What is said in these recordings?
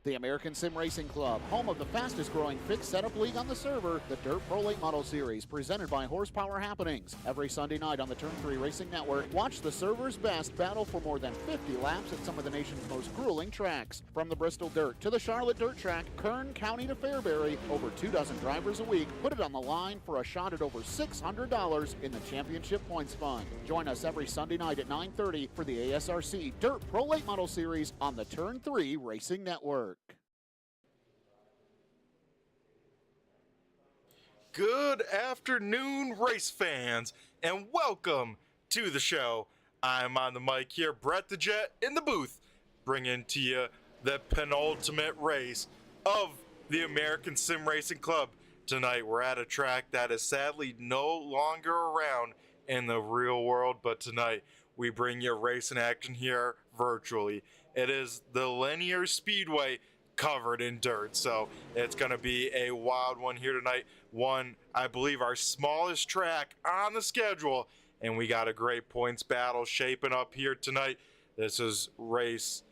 The American Sim Racing Club, home of the fastest growing fixed setup league on the server, the Dirt Pro Late Model Series, presented by Horsepower Happenings. Every Sunday night on the Turn 3 Racing Network, watch the server's best battle for more than 50 laps at some of the nation's most grueling tracks. From the Bristol Dirt to the Charlotte Dirt Track, Kern County to Fairbury, over 24 drivers a week put it on the line for a shot at over $600 in the championship points fund. Join us every Sunday night at 9:30 for the ASRC Dirt Pro Late Model Series on the Turn 3 Racing Network. Good afternoon, race fans, and welcome to the show. I'm on the mic here, Brett the Jet, in the booth, bringing to you the penultimate race of the American Sim Racing Club. Tonight, we're at a track that is sadly no longer around in the real world, but tonight, we bring you racing action here virtually. It is the Lanier Speedway covered in dirt, so it's going to be a wild one here tonight. One, I believe, our smallest track on the schedule, and we got a great points battle shaping up here tonight. This is race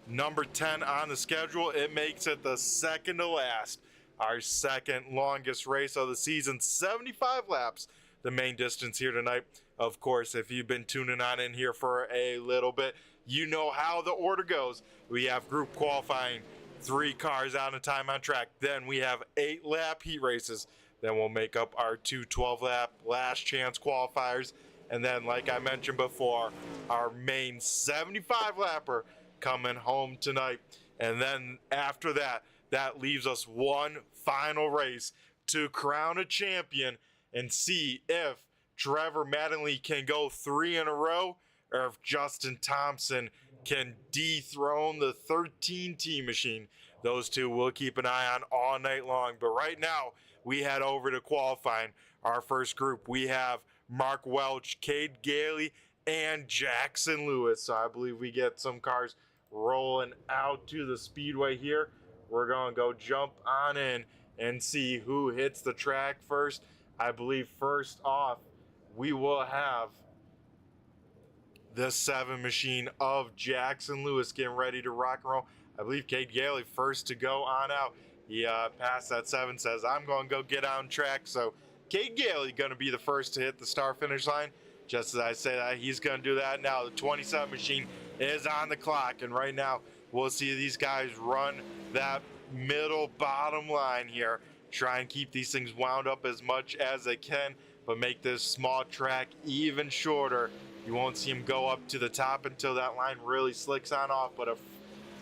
number 10 on the schedule. It makes it the second to last, our second longest race of the season, 75 laps, the main distance here tonight. Of course, if you've been tuning on in here for a little bit, you know how the order goes. We have group qualifying, 3 cars out of time on track. Then we have 8 lap heat races. Then we'll make up our 2 12-lap last chance qualifiers. And then, like I mentioned before, our main 75-lapper coming home tonight. And then after that, that leaves us one final race to crown a champion and see if Trevor Mattingly can go 3 in a row, or if Justin Thompson can dethrone the 13 team machine. Those two we'll keep an eye on all night long. But right now, we head over to qualifying. Our first group, we have Mark Welch, Cade Gailey, and Jackson Lewis. So I believe we get some cars rolling out to the speedway here. We're going to go jump on in and see who hits the track first. I believe first off, we will have the 7 machine of Jackson Lewis getting ready to rock and roll. I believe Cade Gailey first to go on out. He passed that 7, says, I'm going to go get on track. So Cade Gailey going to be the first to hit the start finish line. Just as I say that, he's going to do that now. The 27 machine is on the clock. And right now, we'll see these guys run that middle bottom line here. Try and keep these things wound up as much as they can, but make this small track even shorter. You won't see him go up to the top until that line really slicks on off, but a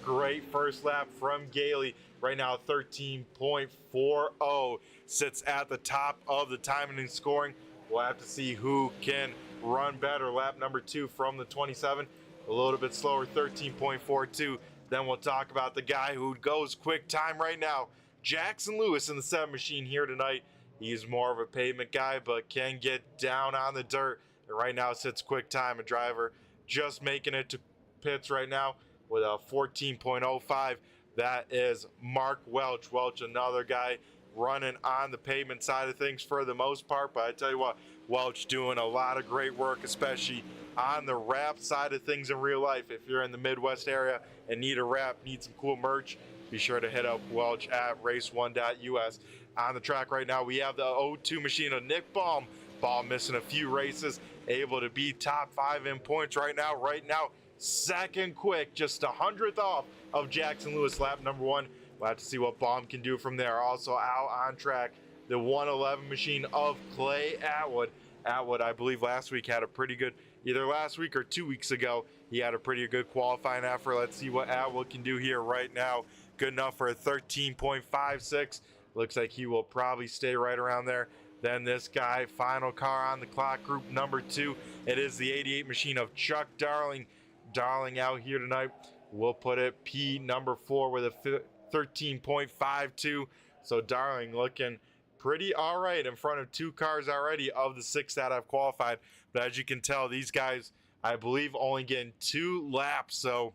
great first lap from Gailey. Right now, 13.40 sits at the top of the timing and scoring. We'll have to see who can run better. Lap number 2 from the 27, a little bit slower, 13.42. Then we'll talk about the guy who goes quick time right now, Jackson Lewis in the 7 machine here tonight. He's more of a pavement guy, but can get down on the dirt. And right now sits quick time, a driver just making it to pits right now with a 14.05. That is Mark Welch. Welch, another guy running on the pavement side of things for the most part. But I tell you what, Welch doing a lot of great work, especially on the wrap side of things in real life. If you're in the Midwest area and need a wrap, need some cool merch, be sure to hit up Welch at race1.us. On the track right now, we have the 02 machine of Nick Baum. Baum missing a few races, able to be top 5 in points right now. Right now, second quick, just 100th off of Jackson Lewis, lap number 1. We'll have to see what Baum can do from there. Also out on track, the 111 machine of Clay Atwood. Atwood, I believe last week had a pretty good, either last week or 2 weeks ago, he had a pretty good qualifying effort. Let's see what Atwood can do here right now. Good enough for a 13.56. Looks like he will probably stay right around there. Then this guy, final car on the clock, group number 2. It is the 88 machine of Chuck Darling. Darling out here tonight. We'll put it P number 4 with a 13.52. So Darling looking pretty all right in front of 2 cars already of the 6 that I've qualified. But as you can tell, these guys, I believe, only getting 2 laps. So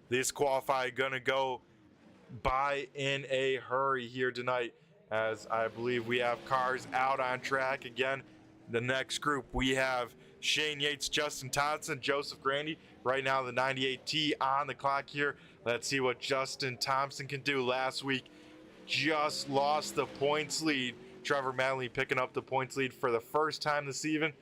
this qualify gonna go by in a hurry here tonight, as I believe we have cars out on track. Again, the next group, we have Shane Yates, Justin Thompson, Joseph Grandy. Right now the 98T on the clock here. Let's see what Justin Thompson can do. Last week just lost the points lead. Trevor Manley picking up the points lead for the first time this season.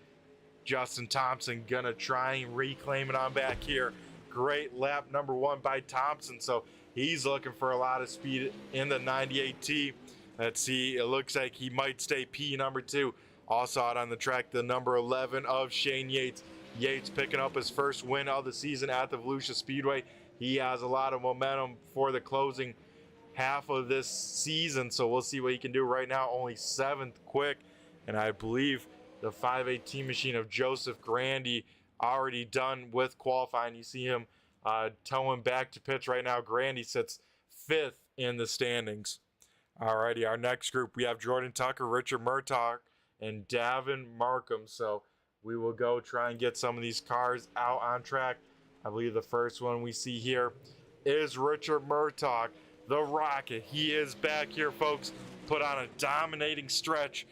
Justin Thompson gonna try and reclaim it on back here. Great lap number 1 by Thompson, so he's looking for a lot of speed in the 98T. Let's see, it looks like he might stay P number 2. Also out on the track, the number 11 of Shane Yates. Yates picking up his first win of the season at the Volusia Speedway. He has a lot of momentum for the closing half of this season, so we'll see what he can do. Right now only 7th quick, and I believe the 518 machine of Joseph Grandy already done with qualifying. You see him towing back to pits right now. Grandy sits 5th in the standings. Alrighty, our next group, we have Jordan Tucker, Richard Murtaugh, and Davin Markham. So we will go try and get some of these cars out on track. I believe the first one we see here is Richard Murtaugh, the Rocket. He is back here, folks. Put on a dominating stretch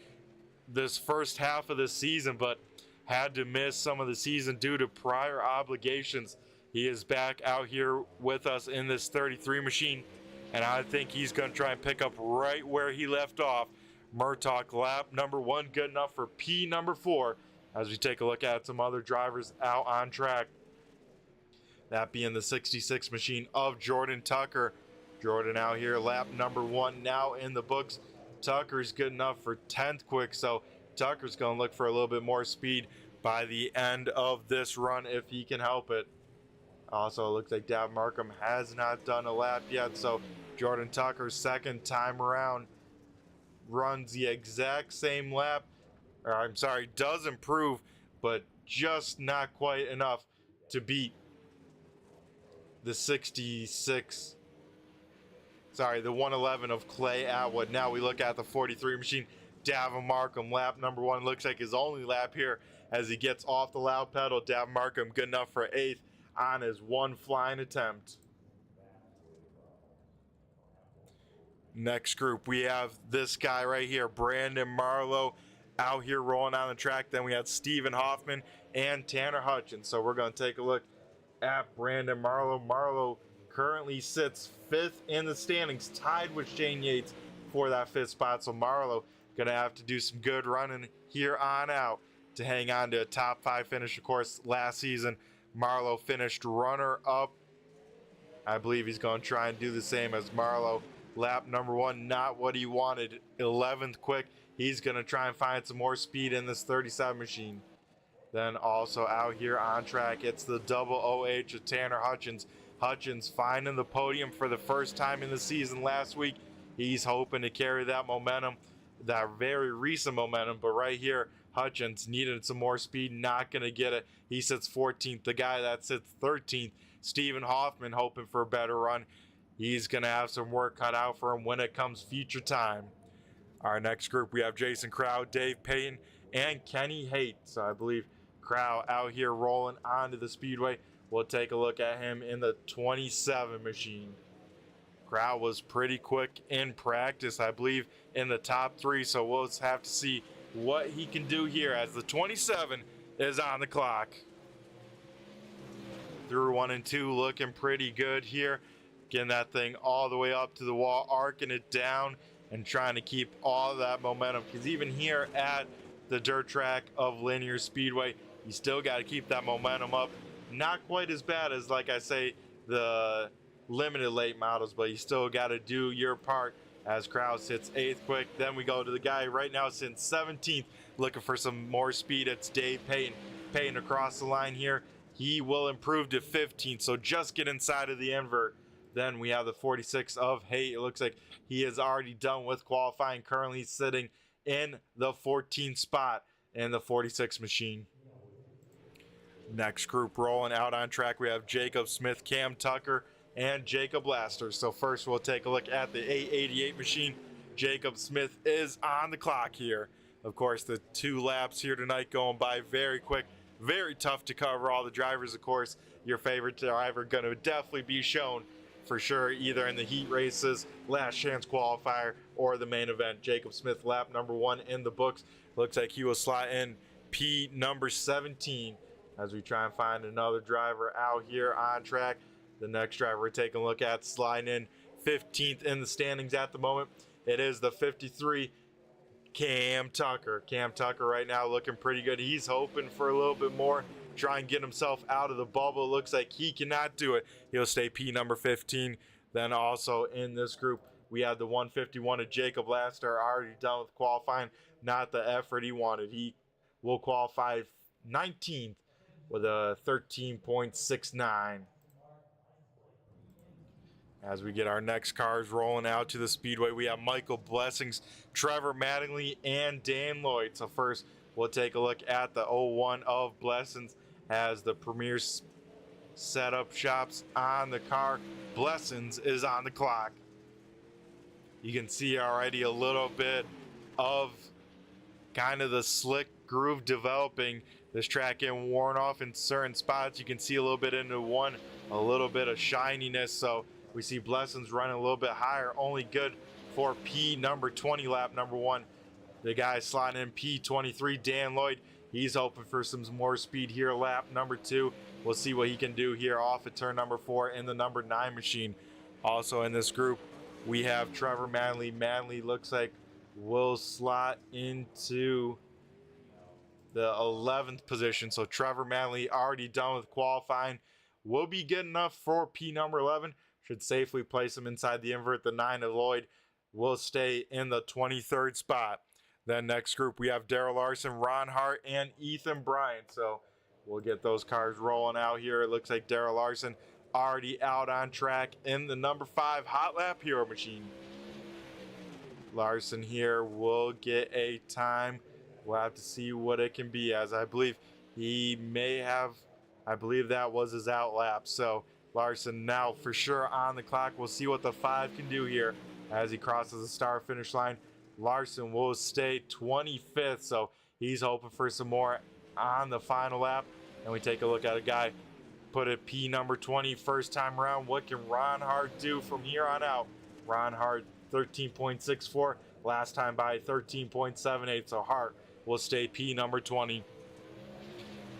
this first half of the season, but had to miss some of the season due to prior obligations. He is back out here with us in this 33 machine, and I think he's going to try and pick up right where he left off. Murtaugh lap number 1 good enough for P number 4 as we take a look at some other drivers out on track. That being the 66 machine of Jordan Tucker. Jordan out here, lap number 1 now in the books. Tucker's good enough for 10th quick, so Tucker's going to look for a little bit more speed by the end of this run if he can help it. Also, it looks like Davin Markham has not done a lap yet, so Jordan Tucker's second time around runs the exact same lap. Or, I'm sorry, does improve, but just not quite enough to beat the 66. Sorry, the 111 of Clay Atwood. Now we look at the 43 machine. Davin Markham, lap number 1. Looks like his only lap here as he gets off the loud pedal. Davin Markham good enough for 8th on his 1 flying attempt. Next group, we have this guy right here, Brandon Marlowe, out here rolling on the track. Then we have Stephen Hoffman and Tanner Hutchins. So we're going to take a look at Brandon Marlowe. Marlowe currently sits 5th in the standings, tied with Shane Yates for that 5th spot. So Marlowe going to have to do some good running here on out to hang on to a top 5 finish. Of course, last season, Marlowe finished runner-up. I believe he's going to try and do the same as Marlowe. Lap number 1, not what he wanted. 11th quick. He's going to try and find some more speed in this 37 machine. Then also out here on track, it's the double OH of Tanner Hutchins. Hutchins finding the podium for the first time in the season last week. He's hoping to carry that momentum, that very recent momentum. But right here, Hutchins needed some more speed, not going to get it. He sits 14th. The guy that sits 13th, Stephen Hoffman, hoping for a better run. He's going to have some work cut out for him when it comes future time. Our next group, we have Jason Crow, Dave Payton, and Kenny Haight. So I believe Crow out here rolling onto the speedway. We'll take a look at him in the 27 machine. Crow was pretty quick in practice, I believe, in the top 3. So we'll just have to see what he can do here as the 27 is on the clock. Through 1 and 2, looking pretty good here. Getting that thing all the way up to the wall, arcing it down, and trying to keep all that momentum. Because even here at the dirt track of Lanier Speedway, you still got to keep that momentum up. Not quite as bad as, like I say, the limited late models, but you still got to do your part as Krause hits 8th quick. Then we go to the guy right now since 17th, looking for some more speed. It's Dave Payton. Payton across the line here. He will improve to 15th, so just get inside of the invert. Then we have the 46 of Haight. It looks like he is already done with qualifying, currently sitting in the 14th spot in the 46 machine. Next group rolling out on track, we have Jacob Smith, Cam Tucker, and Jacob Laster. So first we'll take a look at the 888 machine. Jacob Smith is on the clock here. Of course, the 2 laps here tonight going by very quick. Very tough to cover all the drivers, of course. Your favorite driver going to definitely be shown for sure, either in the heat races, last chance qualifier, or the main event. Jacob Smith, lap number 1 in the books. Looks like he will slot in P number 17 as we try and find another driver out here on track. The next driver we're taking a look at sliding in 15th in the standings at the moment. It is the 53 Cam Tucker. Cam Tucker right now looking pretty good. He's hoping for a little bit more, try and get himself out of the bubble. Looks like he cannot do it. He'll stay P number 15. Then also in this group, we have the 151 of Jacob Laster, already done with qualifying. Not the effort he wanted. He will qualify 19th with a 13.69. As we get our next cars rolling out to the speedway, we have Michael Blessings, Trevor Mattingly, and Dan Lloyd. So first, we'll take a look at the 01 of Blessings as the premier setup shops on the car. Blessings is on the clock. You can see already a little bit of kind of the slick groove developing. This track getting worn off in certain spots. You can see a little bit into one, a little bit of shininess. So we see Blessings running a little bit higher, only good for P number 20, lap number 1. The guy sliding in P23, Dan Lloyd. He's hoping for some more speed here, lap number 2. We'll see what he can do here off at turn number 4 in the number 9 machine. Also in this group, we have Trevor Manley. Manley looks like will slot into the 11th position. So Trevor Manley already done with qualifying. Will be good enough for P number 11. Should safely place him inside the invert. The 9 of Lloyd will stay in the 23rd spot. Then next group, we have Daryl Larson, Ron Hart, and Ethan Bryant. So we'll get those cars rolling out here. It looks like Daryl Larson already out on track in the number 5 HotLap Hero machine. Larson here will get a time. We'll have to see what it can be, as I believe he may have, I believe that was his out lap. So Larson now for sure on the clock. We'll see what the 5 can do here as he crosses the start finish line. Larson will stay 25th, so he's hoping for some more on the final lap. And we take a look at a guy put it P number 20 first time around. What can Ron Hart do from here on out? Ron Hart 13.64, last time by 13.78, so Hart will stay P number 20.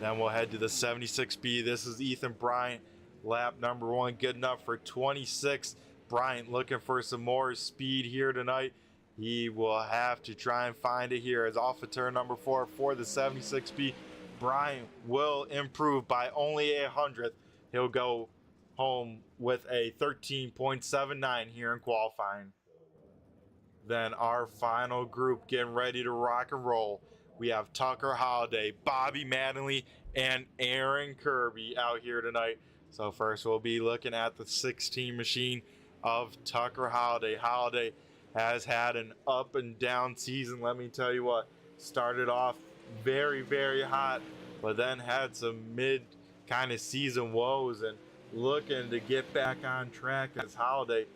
Then we'll head to the 76B. This is Ethan Bryant, lap number 1, good enough for 26. Bryant looking for some more speed here tonight. He will have to try and find it here as off of turn number 4 for the 76B. Bryant will improve by only 100th. He'll go home with a 13.79 here in qualifying. Then our final group getting ready to rock and roll. We have Tucker Holliday, Bobby Mattingly, and Aaron Kirby out here tonight. So first we'll be looking at the 16 machine of Tucker Holliday. Holliday has had an up and down season, let me tell you what. Started off very, very hot, but then had some mid kind of season woes and looking to get back on track as Holliday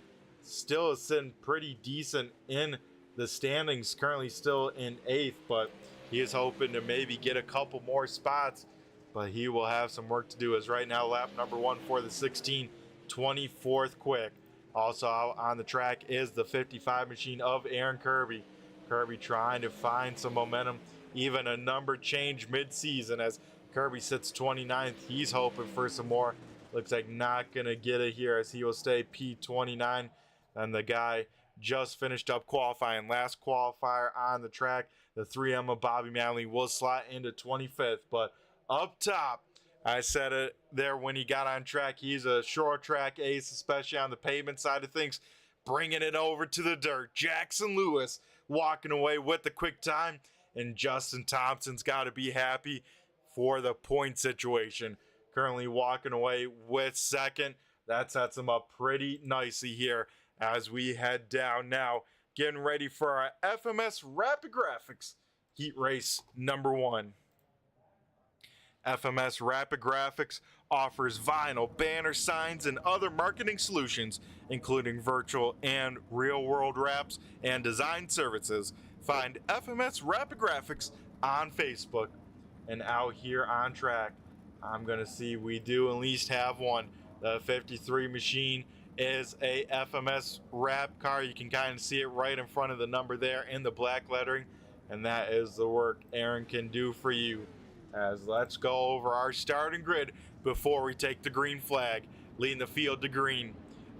still is sitting pretty decent in the standings, currently still in 8th, but he is hoping to maybe get a couple more spots, but he will have some work to do as right now lap number 1 for the 16, 24th quick. Also out on the track is the 55 machine of Aaron Kirby. Kirby trying to find some momentum, even a number change mid-season as Kirby sits 29th. He's hoping for some more. Looks like not going to get it here as he will stay P29. And the guy just finished up qualifying. Last qualifier on the track. The 3M of Bobby Manley will slot into 25th. But up top, I said it there when he got on track. He's a short track ace, especially on the pavement side of things. Bringing it over to the dirt. Jackson Lewis walking away with the quick time. And Justin Thompson's got to be happy for the point situation. Currently walking away with second. That sets him up pretty nicely here as we head down now. Getting ready for our FMS Rapid Graphixs Heat Race number 1. FMS Rapid Graphixs offers vinyl, banner signs, and other marketing solutions, including virtual and real-world wraps and design services. Find FMS Rapid Graphixs on Facebook. And out here on track, I'm going to see we do at least have one. The 53 machine is a FMS wrap car. You can kind of see it right in front of the number there in the black lettering. and that is the work Aaron can do for you. As let's go over our starting grid before we take the green flag, leading the field to green.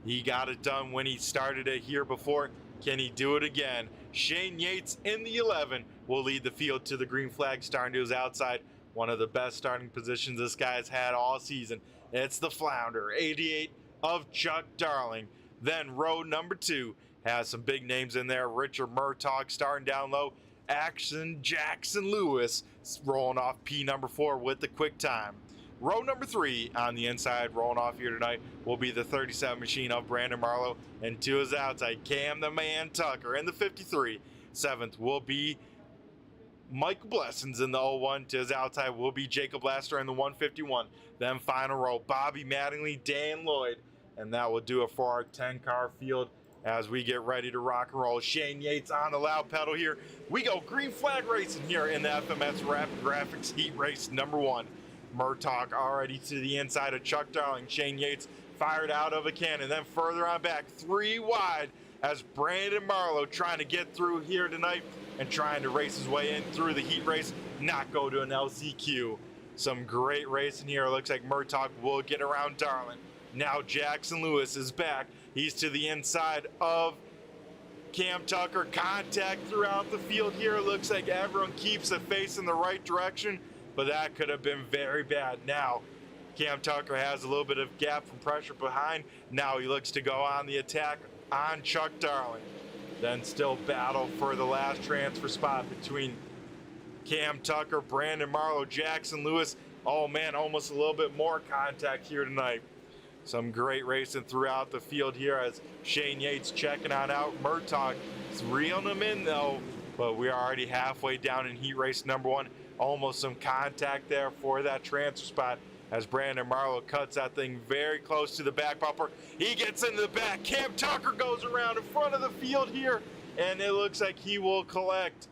He got it done when he started it here before. Can he do it again? Shane Yates in the 11 will lead the field to the green flag, starting to his outside. One of the best starting positions this guy's had all season. It's the flounder, 88 of Chuck Darling. Then row number 2 has some big names in there. Richard Murtaugh starting down low. Action Jackson Lewis rolling off P number 4 with the quick time. Row number 3 on the inside rolling off here tonight will be the 37 machine of Brandon Marlowe. And to his outside, Cam the Man Tucker in the 53. 7th will be Michael Blessings in the 01. To his outside will be Jacob Laster in the 151. Then final row, Bobby Mattingly, Dan Lloyd. And that will do it for our 10-car field as we get ready to rock and roll. Shane Yates on the loud pedal here. We go green flag racing here in the FMS Rapid Graphixs Heat Race number 1. Murtaugh already to the inside of Chuck Darling. Shane Yates fired out of a cannon. Then further on back, 3 wide as Brandon Marlowe trying to get through here tonight and trying to race his way in through the heat race, not go to an LCQ. Some great racing here. Looks like Murtaugh will get around Darling. Now Jackson Lewis is back. He's to the inside of Cam Tucker. Contact throughout the field here. Looks like everyone keeps it facing the right direction, but that could have been very bad. Now Cam Tucker has a little bit of gap from pressure behind. Now he looks to go on the attack on Chuck Darling. Then still battle for the last transfer spot between Cam Tucker, Brandon Marlowe, Jackson Lewis. Oh man, almost a little bit more contact here tonight. Some great racing throughout the field here as Shane Yates checking on out. Murtaugh is reeling him in though, but we are already halfway down in heat race number 1. Almost some contact there for that transfer spot as Brandon Marlowe cuts that thing very close to the back bumper. He gets into the back. Cam Tucker goes around in front of the field here, and it looks like he will collect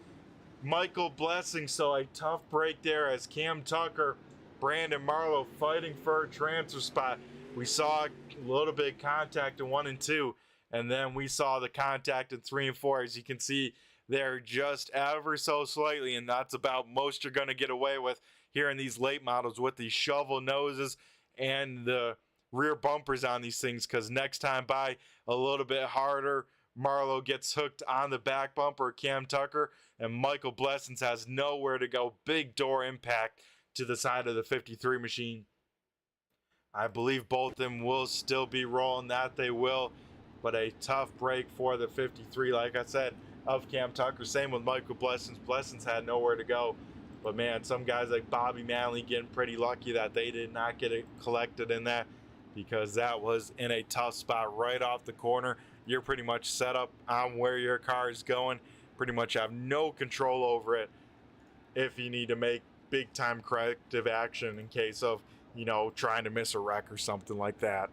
Michael Blessing. So a tough break there as Cam Tucker, Brandon Marlowe fighting for a transfer spot. We saw a little bit of contact in 1 and 2, and then we saw the contact in 3 and 4. As you can see, they're just ever so slightly, and that's about most you're going to get away with here in these late models with these shovel noses and the rear bumpers on these things, because next time by a little bit harder, Marlowe gets hooked on the back bumper, Cam Tucker, and Michael Blessings has nowhere to go. Big door impact to the side of the 53 machine. I believe both of them will still be rolling, that they will, but a tough break for the 53, like I said, of Cam Tucker. Same with Michael Blessings. Blessings had nowhere to go. But man, some guys like Bobby Manley getting pretty lucky that they did not get it collected in that, because that was in a tough spot right off the corner. You're pretty much set up on where your car is going. Pretty much have no control over it if you need to make big time corrective action in case of, you know, trying to miss a wreck or something like that.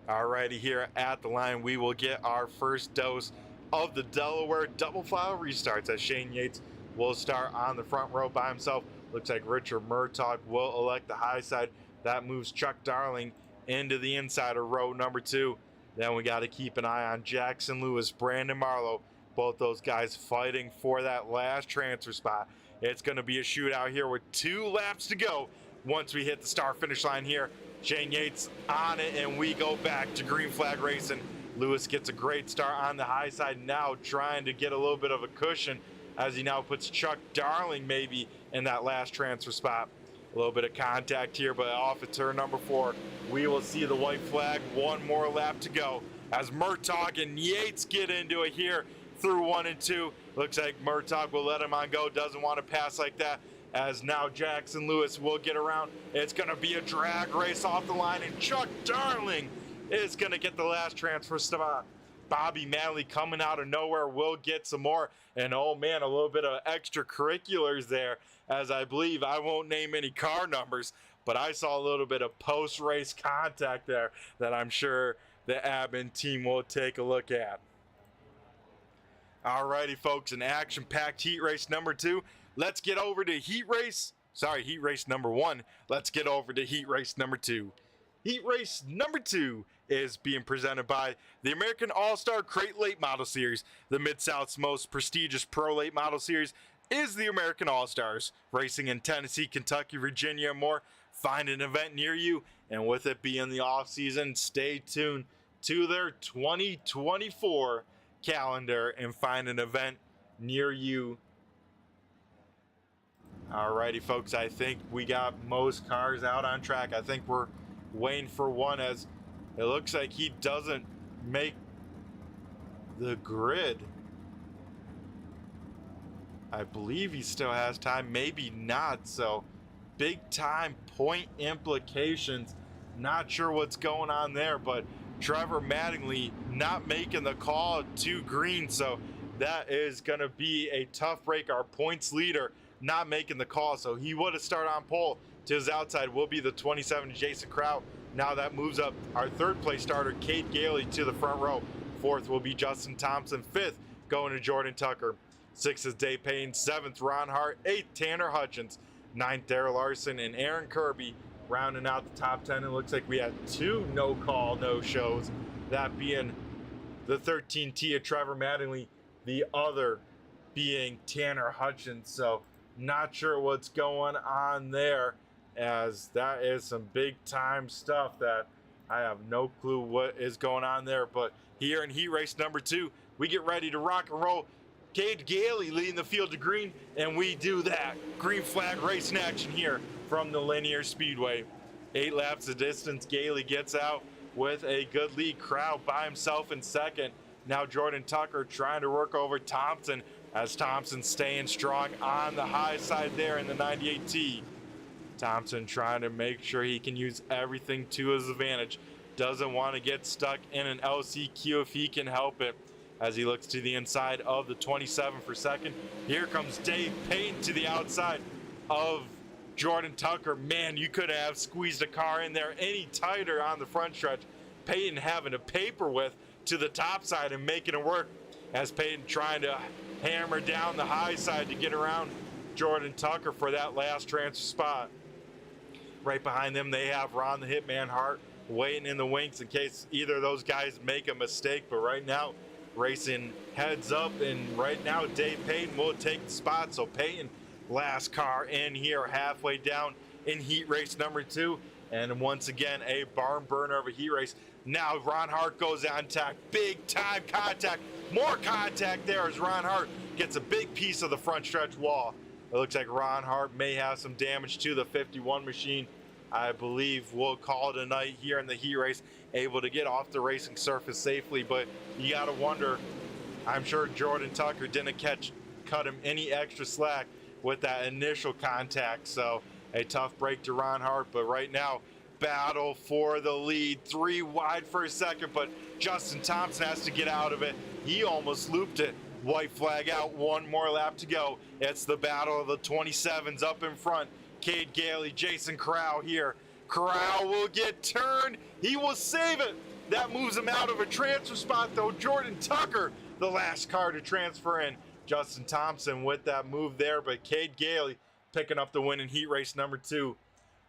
Alrighty, here at the line, we will get our first dose of the Delaware double file restarts as Shane Yates will start on the front row by himself. Looks like Richard Murtaugh will elect the high side. That moves Chuck Darling into the inside of row number 2. Then we got to keep an eye on Jackson Lewis, Brandon Marlowe. Both those guys fighting for that last transfer spot. It's going to be a shootout here with 2 laps to go. Once we hit the start finish line here, Shane Yates on it, and we go back to green flag racing. Lewis gets a great start on the high side, now trying to get a little bit of a cushion as he now puts Chuck Darling maybe in that last transfer spot. A little bit of contact here, but off at turn number 4, we will see the white flag. 1 more lap to go as Murtaugh and Yates get into it here through 1 and 2. Looks like Murtaugh will let him on go, doesn't want to pass like that, as now Jackson Lewis will get around. It's going to be a drag race off the line, and Chuck Darling is going to get the last transfer spot. Bobby Manley coming out of nowhere will get some more, and oh man, a little bit of extracurriculars there, as I believe, I won't name any car numbers, but I saw a little bit of post-race contact there that I'm sure the admin team will take a look at. Alrighty folks, an action-packed heat race number 2. Let's get over to heat race number 1. Let's get over to heat race number 2. Heat race number 2 is being presented by the American All-Star Crate Late Model Series. The Mid-South's most prestigious pro late model series is the American All-Stars. Racing in Tennessee, Kentucky, Virginia, and more. Find an event near you, and with it being the off-season, stay tuned to their 2024 calendar and find an event near you. Alrighty, folks, I think we got most cars out on track. I think we're waiting for one, as it looks like he doesn't make the grid. I believe he still has time, maybe not. So big time point implications. Not sure what's going on there, but Trevor Mattingly not making the call to green. So that is going to be a tough break. Our points leader not making the call, so he would have started on pole. To his outside will be the 27 Jason Kraut. Now that moves up our third place starter Cade Gailey to the front row. Fourth will be Justin Thompson. Fifth going to Jordan Tucker. Sixth is Dave Payne. Seventh Ron Hart. Eighth Tanner Hutchins. Ninth Darrell Larson and Aaron Kirby rounding out the top 10. It looks like we had two no call no shows, that being the 13T of Trevor Mattingly, the other being Tanner Hutchins. So not sure what's going on there, as that is some big time stuff that I have no clue what is going on there. But here in heat race number 2, we get ready to rock and roll. Cade Gailey leading the field to green, and we do that. Green flag race in action here from the Lanier Speedway. 8 laps of distance, Gailey gets out with a good lead. Crowd by himself in second. Now Jordan Tucker trying to work over Thompson, as Thompson staying strong on the high side there in the 98T. Thompson trying to make sure he can use everything to his advantage. Doesn't want to get stuck in an LCQ if he can help it, as he looks to the inside of the 27 for second. Here comes Dave Payne to the outside of Jordan Tucker. Man, you could have squeezed a car in there any tighter on the front stretch. Payton having to paper with to the top side and making it work, as Payton trying to hammer down the high side to get around Jordan Tucker for that last transfer spot. Right behind them, they have Ron the Hitman Hart waiting in the wings in case either of those guys make a mistake. But right now, racing heads up, and right now Dave Payton will take the spot. So Payton, last car in here, halfway down in heat race number 2. And once again, a barn burner of a heat race. Now Ron Hart goes on tack. Big time contact. More contact there as Ron Hart gets a big piece of the front stretch wall. It looks like Ron Hart may have some damage to the 51 machine. I believe we'll call it a night here in the heat race. Able to get off the racing surface safely, but you got to wonder, I'm sure Jordan Tucker didn't cut him any extra slack with that initial contact. So a tough break to Ron Hart, but right now, battle for the lead. 3 wide for a second, but Justin Thompson has to get out of it. He almost looped it. White flag out, 1 more lap to go. It's the battle of the 27s up in front. Cade Gailey, Jason Crow here. Crow will get turned. He will save it. That moves him out of a transfer spot, though. Jordan Tucker, the last car to transfer in. Justin Thompson with that move there, but Cade Gailey picking up the win in heat race number 2.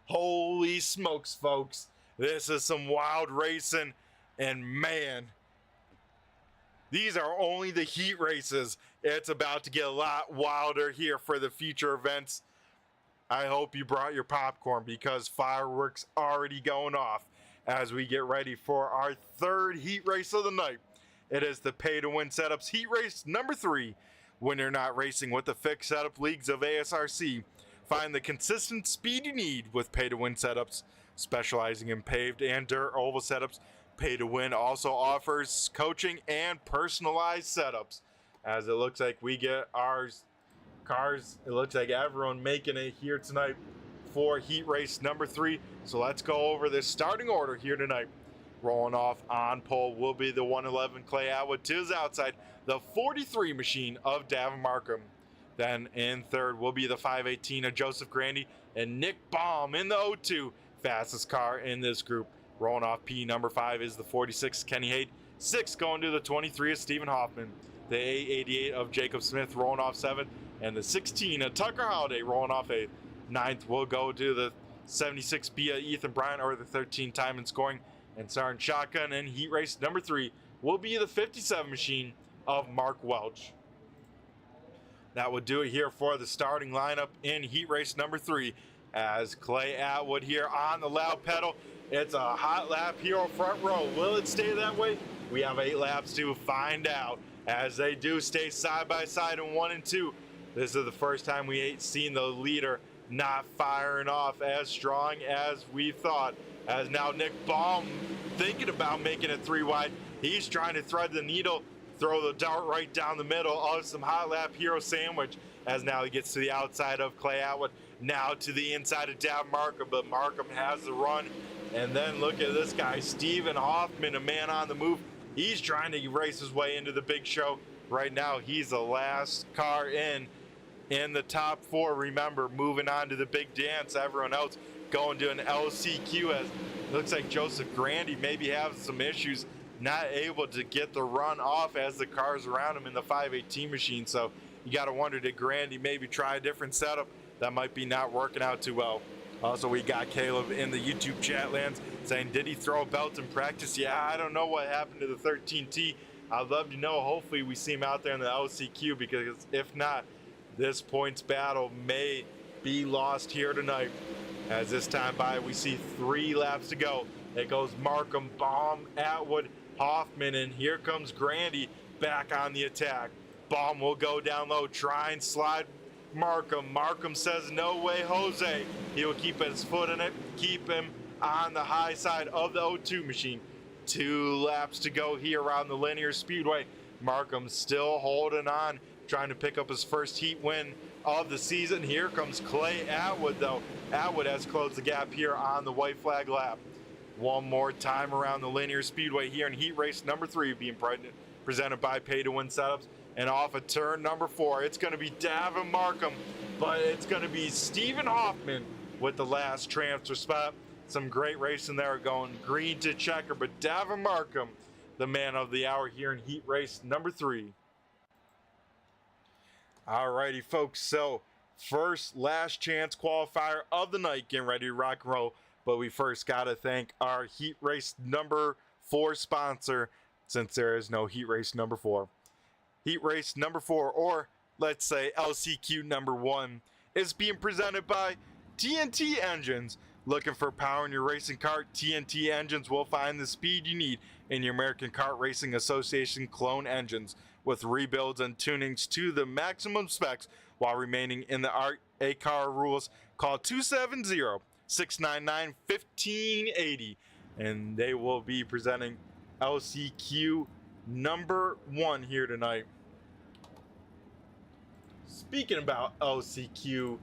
Holy smokes, folks. This is some wild racing, and man, these are only the heat races. It's about to get a lot wilder here for the future events. I hope you brought your popcorn, because fireworks already going off as we get ready for our 3rd heat race of the night. It is the Pay to Win Setups heat race number 3. When you're not racing with the fixed setup leagues of ASRC, find the consistent speed you need with Pay to Win Setups. Specializing in paved and dirt oval setups, Pay to Win also offers coaching and personalized setups. As it looks like we get our cars, it looks like everyone making it here tonight for heat race number 3. So let's go over this starting order here tonight. Rolling off on pole will be the 111 Clay Atwood. To his outside, the 43 machine of Davin Markham. Then in third will be the 518 of Joseph Grandy and Nick Baum in the 02. Fastest car in this group. Rolling off P number 5 is the 46 Kenny Haight. 6 going to the 23 of Stephen Hoffman. The A88 of Jacob Smith rolling off 7th. And the 16 of Tucker Holiday rolling off 8th. 9th will go to the 76B of Ethan Bryant, or the 13 time in scoring And starting shotgun in heat race number 3 will be the 57 machine of Mark Welch. That will do it here for the starting lineup in heat race number 3. As Clay Atwood here on the loud pedal. It's a HotLap Hero front row. Will it stay that way? We have 8 laps to find out. As they do stay side by side in 1 and 2. This is the first time we ain't seen the leader not firing off as strong as we thought. As now Nick Baum thinking about making it 3 wide. He's trying to thread the needle, throw the dart right down the middle of some HotLap Hero sandwich. As now he gets to the outside of Clay Atwood, now to the inside of Dab Markham, but Markham has the run. And then look at this guy, Stephen Hoffman, a man on the move. He's trying to race his way into the big show. Right now, he's the last car in the top 4. Remember, moving on to the big dance. Everyone else going to an LCQ, as it looks like Joseph Grandy maybe having some issues, not able to get the run off as the cars around him in the 518 machine. So you got to wonder, did Grandy maybe try a different setup? That might be not working out too well. Also, we got Caleb in the YouTube chat lands saying, did he throw a belt in practice? Yeah, I don't know what happened to the 13T. I'd love to know. Hopefully we see him out there in the LCQ, because if not, this points battle may be lost here tonight. As this time by, we see 3 laps to go. It goes Markham, Baum, Atwood, Hoffman, and here comes Grandy back on the attack. Baum will go down low, try and slide Markham. Markham says, no way, Jose. He will keep his foot in it, keep him on the high side of the O2 machine. 2 laps to go here around the Lanier Speedway. Markham still holding on, trying to pick up his first heat win of the season. Here comes Clay Atwood, though. Atwood has closed the gap here on the white flag lap. One more time around the Lanier Speedway here in heat race number 3, being presented by Pay to Win Setups. And off of turn number 4, it's going to be Davin Markham, but it's going to be Stephen Hoffman with the last transfer spot. Some great racing there, going green to checker, but Davin Markham, the man of the hour here in heat race number 3. Alrighty, folks, so first last chance qualifier of the night, getting ready to rock and roll. But we first got to thank our heat race number 4 sponsor, since there is no heat race number 4. Heat race number 4, or let's say LCQ number 1, is being presented by TNT Engines. Looking for power in your racing kart? TNT Engines will find the speed you need in your American Kart Racing Association clone engines, with rebuilds and tunings to the maximum specs while remaining in the ACAR rules. Call 270-699-1580, and they will be presenting LCQ number 1 here tonight. Speaking about LCQ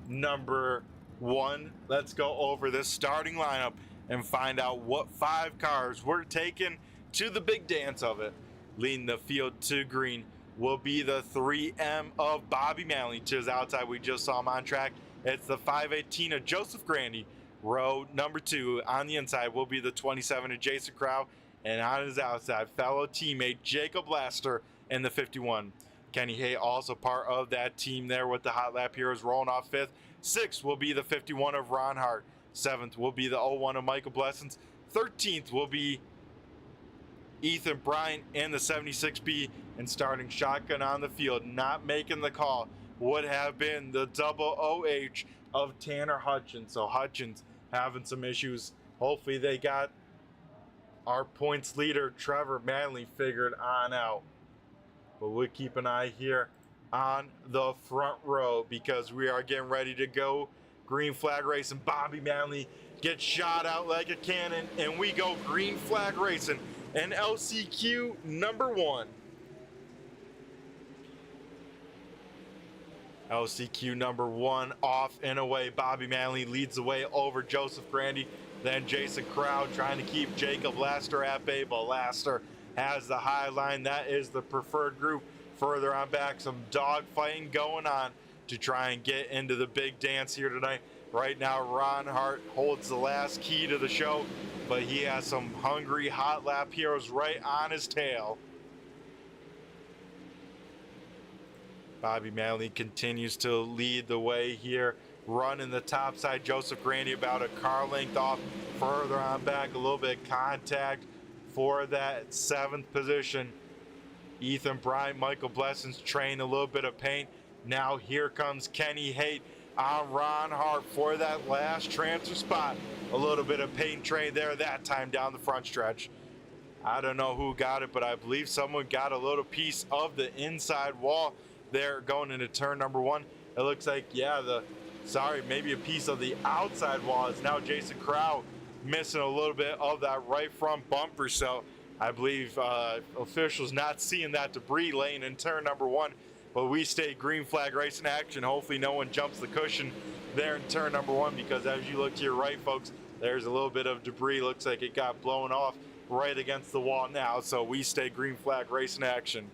number 1, let's go over this starting lineup and find out what 5 cars we're taking to the big dance of it. Leading the field to green will be the 3M of Bobby Manley. To his outside, we just saw him on track. It's the 518 of Joseph Grandy. Row number 2 on the inside will be the 27 of Jason Crow. And on his outside, fellow teammate Jacob Laster in the 51. Kenny Hay also part of that team there with the HotLap Heroes, rolling off 5th. 6th will be the 51 of Ron Hart. 7th will be the 01 of Michael Blessings. 13th will be Ethan Bryant in the 76B. And starting shotgun on the field, not making the call, would have been the double OH of Tanner Hutchins. So Hutchins having some issues. Hopefully they got our points leader Trevor Manley figured on out. But we'll keep an eye here on the front row, because we are getting ready to go green flag racing. Bobby Manley gets shot out like a cannon, and we go green flag racing and LCQ number 1. LCQ number 1 off and away. Bobby Manley leads the way over Joseph Grandy. Then Jason Crowd trying to keep Jacob Laster at bay, but Laster has the high line. That is the preferred group. Further on back, some dog fighting going on to try and get into the big dance here tonight. Right now, Ron Hart holds the last key to the show, but he has some hungry HotLap Heroes right on his tail. Bobby Manley continues to lead the way here running the top side. Joseph Grandy about a car length off. Further on back, a little bit of contact for that 7th position. Ethan Bryant, Michael Blessings train a little bit of paint. Now here comes Kenny Haight on Ron Hart for that last transfer spot. A little bit of paint train there that time down the front stretch. I don't know who got it, but I believe someone got a little piece of the inside wall there going into turn number 1. It looks like, yeah, maybe a piece of the outside wall. It's now Jason Crow missing a little bit of that right front bumper. So I believe officials not seeing that debris laying in turn number 1. But we stay green flag racing action. Hopefully no one jumps the cushion there in turn number 1, because as you look to your right, folks, there's a little bit of debris. Looks like it got blown off right against the wall now, so we stay green flag racing action.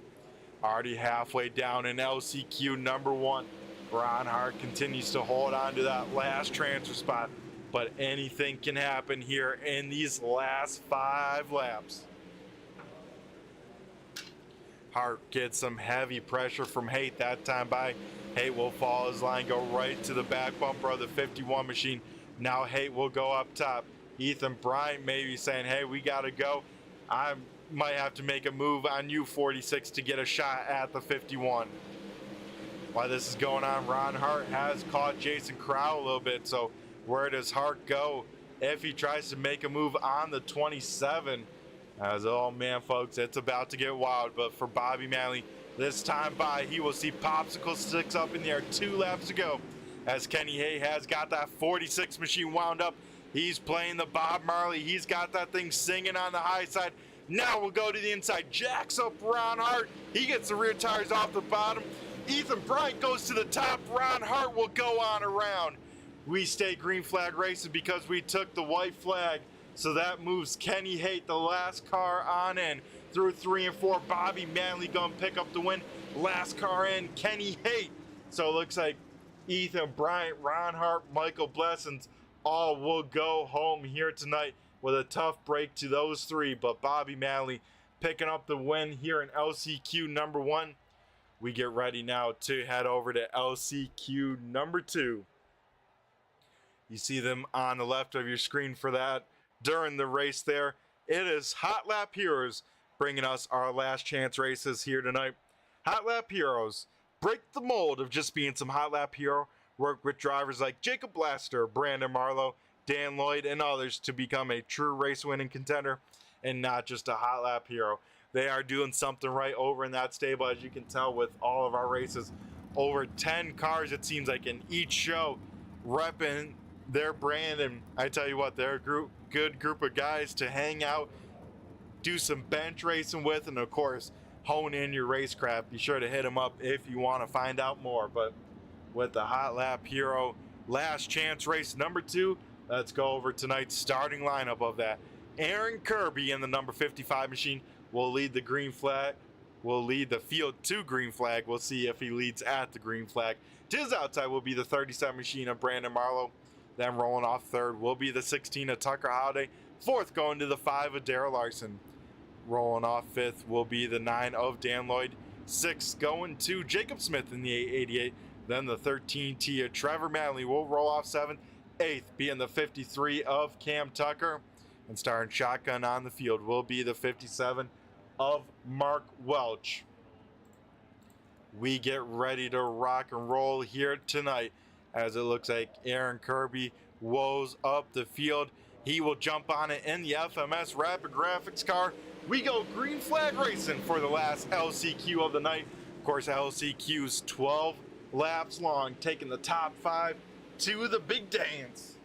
Already halfway down in LCQ number 1. Ron Hart continues to hold on to that last transfer spot, but anything can happen here in these last 5 laps. Hart gets some heavy pressure from Haight that time by. Haight will follow his line, go right to the back bumper of the 51 machine. Now Haight will go up top. Ethan Bryant may be saying, hey, we got to go. I might have to make a move on you, 46, to get a shot at the 51. While this is going on, Ron Hart has caught Jason Crow a little bit. So where does Hart go if he tries to make a move on the 27? As, oh man, folks, it's about to get wild. But for Bobby Manley, this time by, he will see popsicle sticks up in the air 2 laps to go. As Kenny Hay has got that 46 machine wound up. He's playing the Bob Marley. He's got that thing singing on the high side. Now we'll go to the inside. Jacks up Ron Hart. He gets the rear tires off the bottom. Ethan Bryant goes to the top. Ron Hart will go on around. We stay green flag racing because we took the white flag. So that moves Kenny Haight, the last car on in. Through 3 and 4, Bobby Manley going to pick up the win. Last car in, Kenny Haight. So it looks like Ethan Bryant, Ron Hart, Michael Blessings all will go home here tonight with a tough break to those 3. But Bobby Manley picking up the win here in LCQ number 1. We get ready now to head over to LCQ number 2. You see them on the left of your screen for that. During the race there, it is HotLap Heros bringing us our last chance races here tonight. HotLap Heros break the mold of just being some HotLap hero. Work with drivers like Jacob Blaster, Brandon Marlowe, Dan Lloyd, and others to become a true race-winning contender and not just a HotLap hero. They are doing something right over in that stable, as you can tell with all of our races. Over 10 cars, it seems like, in each show, repping their brand. And I tell you what, they're a good group of guys to hang out, do some bench racing with, and of course, hone in your racecraft. Be sure to hit them up if you want to find out more. But with the HotLap Hero last chance race number 2, let's go over tonight's starting lineup of that. Aaron Kirby in the number 55 machine will lead the green flag. Will lead the field to green flag. We'll see if he leads at the green flag. To his outside will be the 37 machine of Brandon Marlowe. Then rolling off 3rd will be the 16 of Tucker Holiday. 4th going to the 5 of Darrell Larson. Rolling off 5th will be the 9 of Dan Lloyd. 6th going to Jacob Smith in the 888. Then the 13T of Trevor Manley will roll off 7th. 8th being the 53 of Cam Tucker. And starting shotgun on the field will be the 57 of Mark Welch. We get ready to rock and roll here tonight, as it looks like Aaron Kirby woes up the field. He will jump on it in the FMS Rapid Graphixs car. We go green flag racing for the last LCQ of the night. Of course, LCQ's 12 laps long, taking the top 5 to the big dance.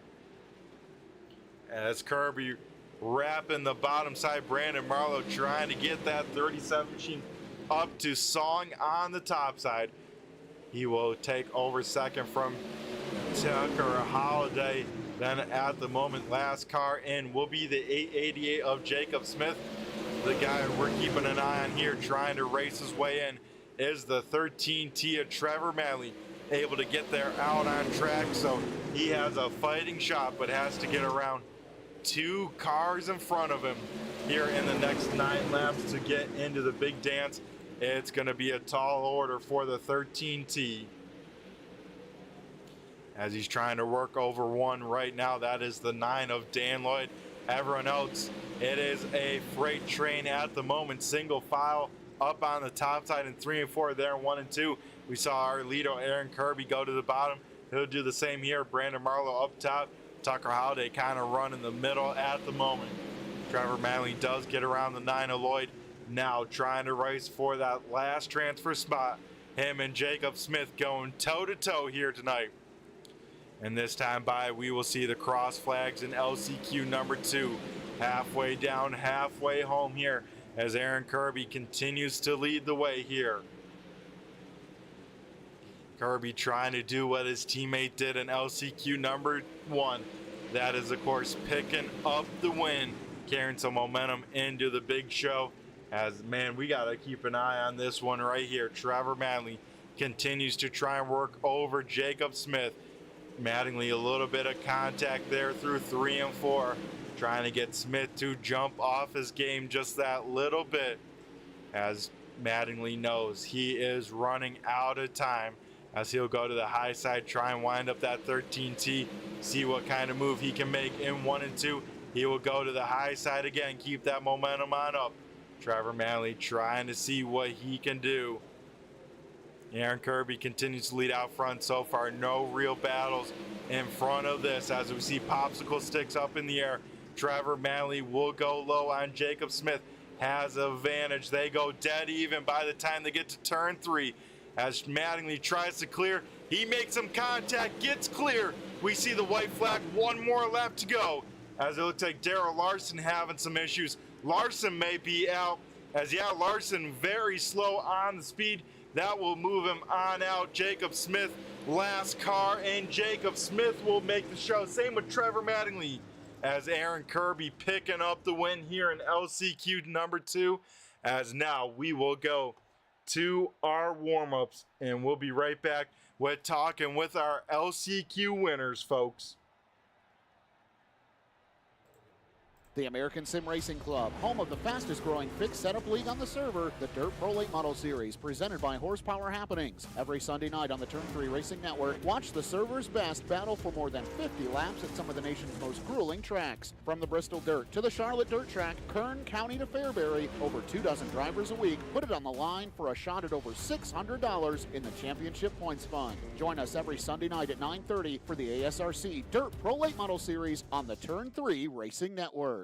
As Kirby wrapping the bottom side, Brandon Marlowe trying to get that 37 machine up to song on the top side. He will take over 2nd from Tucker Holiday. Then at the moment, last car in will be the 888 of Jacob Smith. The guy we're keeping an eye on here, trying to race his way in, is the 13T of Trevor Manley, able to get there out on track. So he has a fighting shot, but has to get around 2 cars in front of him here in the next 9 laps to get into the big dance. It's going to be a tall order for the 13T. as he's trying to work over one right now. That is the 9 of Dan Lloyd. Everyone else, it is a freight train at the moment, single file up on the top side in 3 and 4 there in 1 and 2. We saw our leader Aaron Kirby go to the bottom. He'll do the same here. Brandon Marlowe up top. Tucker Holiday kind of run in the middle at the moment. Trevor Manley does get around the 9 of Lloyd. Now trying to race for that last transfer spot. Him and Jacob Smith going toe-to-toe here tonight. And this time by, we will see the cross flags in LCQ number 2. Halfway down, halfway home here, as Aaron Kirby continues to lead the way here. Kirby trying to do what his teammate did in LCQ number 1. That is, of course, picking up the win, carrying some momentum into the big show. As, man, we got to keep an eye on this one right here. Trevor Manley continues to try and work over Jacob Smith. Mattingly, a little bit of contact there through 3 and 4, trying to get Smith to jump off his game just that little bit, as Mattingly knows he is running out of time, as he'll go to the high side, try and wind up that 13T, see what kind of move he can make in 1 and 2. He will go to the high side again, keep that momentum on up. Trevor Manley trying to see what he can do. Aaron Kirby continues to lead out front so far. No real battles in front of this, as we see popsicle sticks up in the air. Trevor Manley will go low on Jacob Smith. Has advantage. They go dead even by the time they get to turn 3. As Mattingly tries to clear, he makes some contact, gets clear. We see the white flag, 1 more lap to go. As it looks like Darrell Larson having some issues. Larson may be out, as Larson very slow on the speed. That will move him on out. Jacob Smith, last car, and Jacob Smith will make the show. Same with Trevor Mattingly, as Aaron Kirby picking up the win here in LCQ number 2. As now we will go to our warm-ups, and we'll be right back with talking with our LCQ winners, folks. The American Sim Racing Club, home of the fastest growing fixed setup league on the server, the Dirt Pro Late Model Series, presented by Horsepower Happenings. Every Sunday night on the Turn 3 Racing Network, watch the server's best battle for more than 50 laps at some of the nation's most grueling tracks. From the Bristol Dirt to the Charlotte Dirt Track, Kern County to Fairbury, over 24 drivers a week put it on the line for a shot at over $600 in the championship points fund. Join us every Sunday night at 9:30 for the ASRC Dirt Pro Late Model Series on the Turn 3 Racing Network.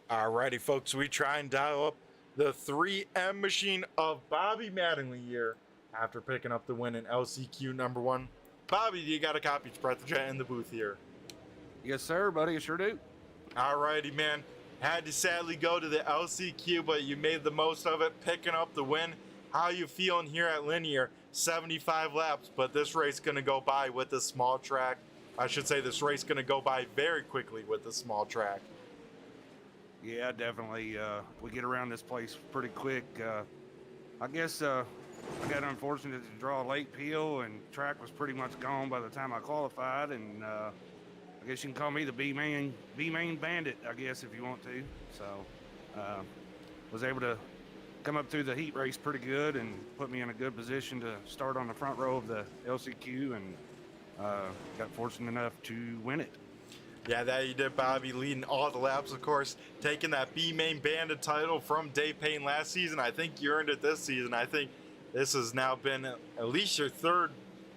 Alrighty, folks, we try and dial up the 3M machine of Bobby Mattingly here after picking up the win in LCQ number 1. Bobby, you got a copy to Brett the Jet in the booth here. Yes, sir, buddy. I sure do. Alrighty, man. Had to sadly go to the LCQ, but you made the most of it, picking up the win. How you feeling here at Lanier? 75 laps, but this race going to go by with the small track. I should say this race going to go by very quickly with the small track. Yeah, definitely. We get around this place pretty quick. I guess I got unfortunate to draw a late peel, and track was pretty much gone by the time I qualified. And I guess you can call me the B-main bandit, I guess, if you want to. So was able to come up through the heat race pretty good and put me in a good position to start on the front row of the LCQ, and got fortunate enough to win it. Yeah, that you did, Bobby, leading all the laps, of course, taking that B-Main Bandit title from Dave Payne last season. I think you earned it this season. I think this has now been at least your 3rd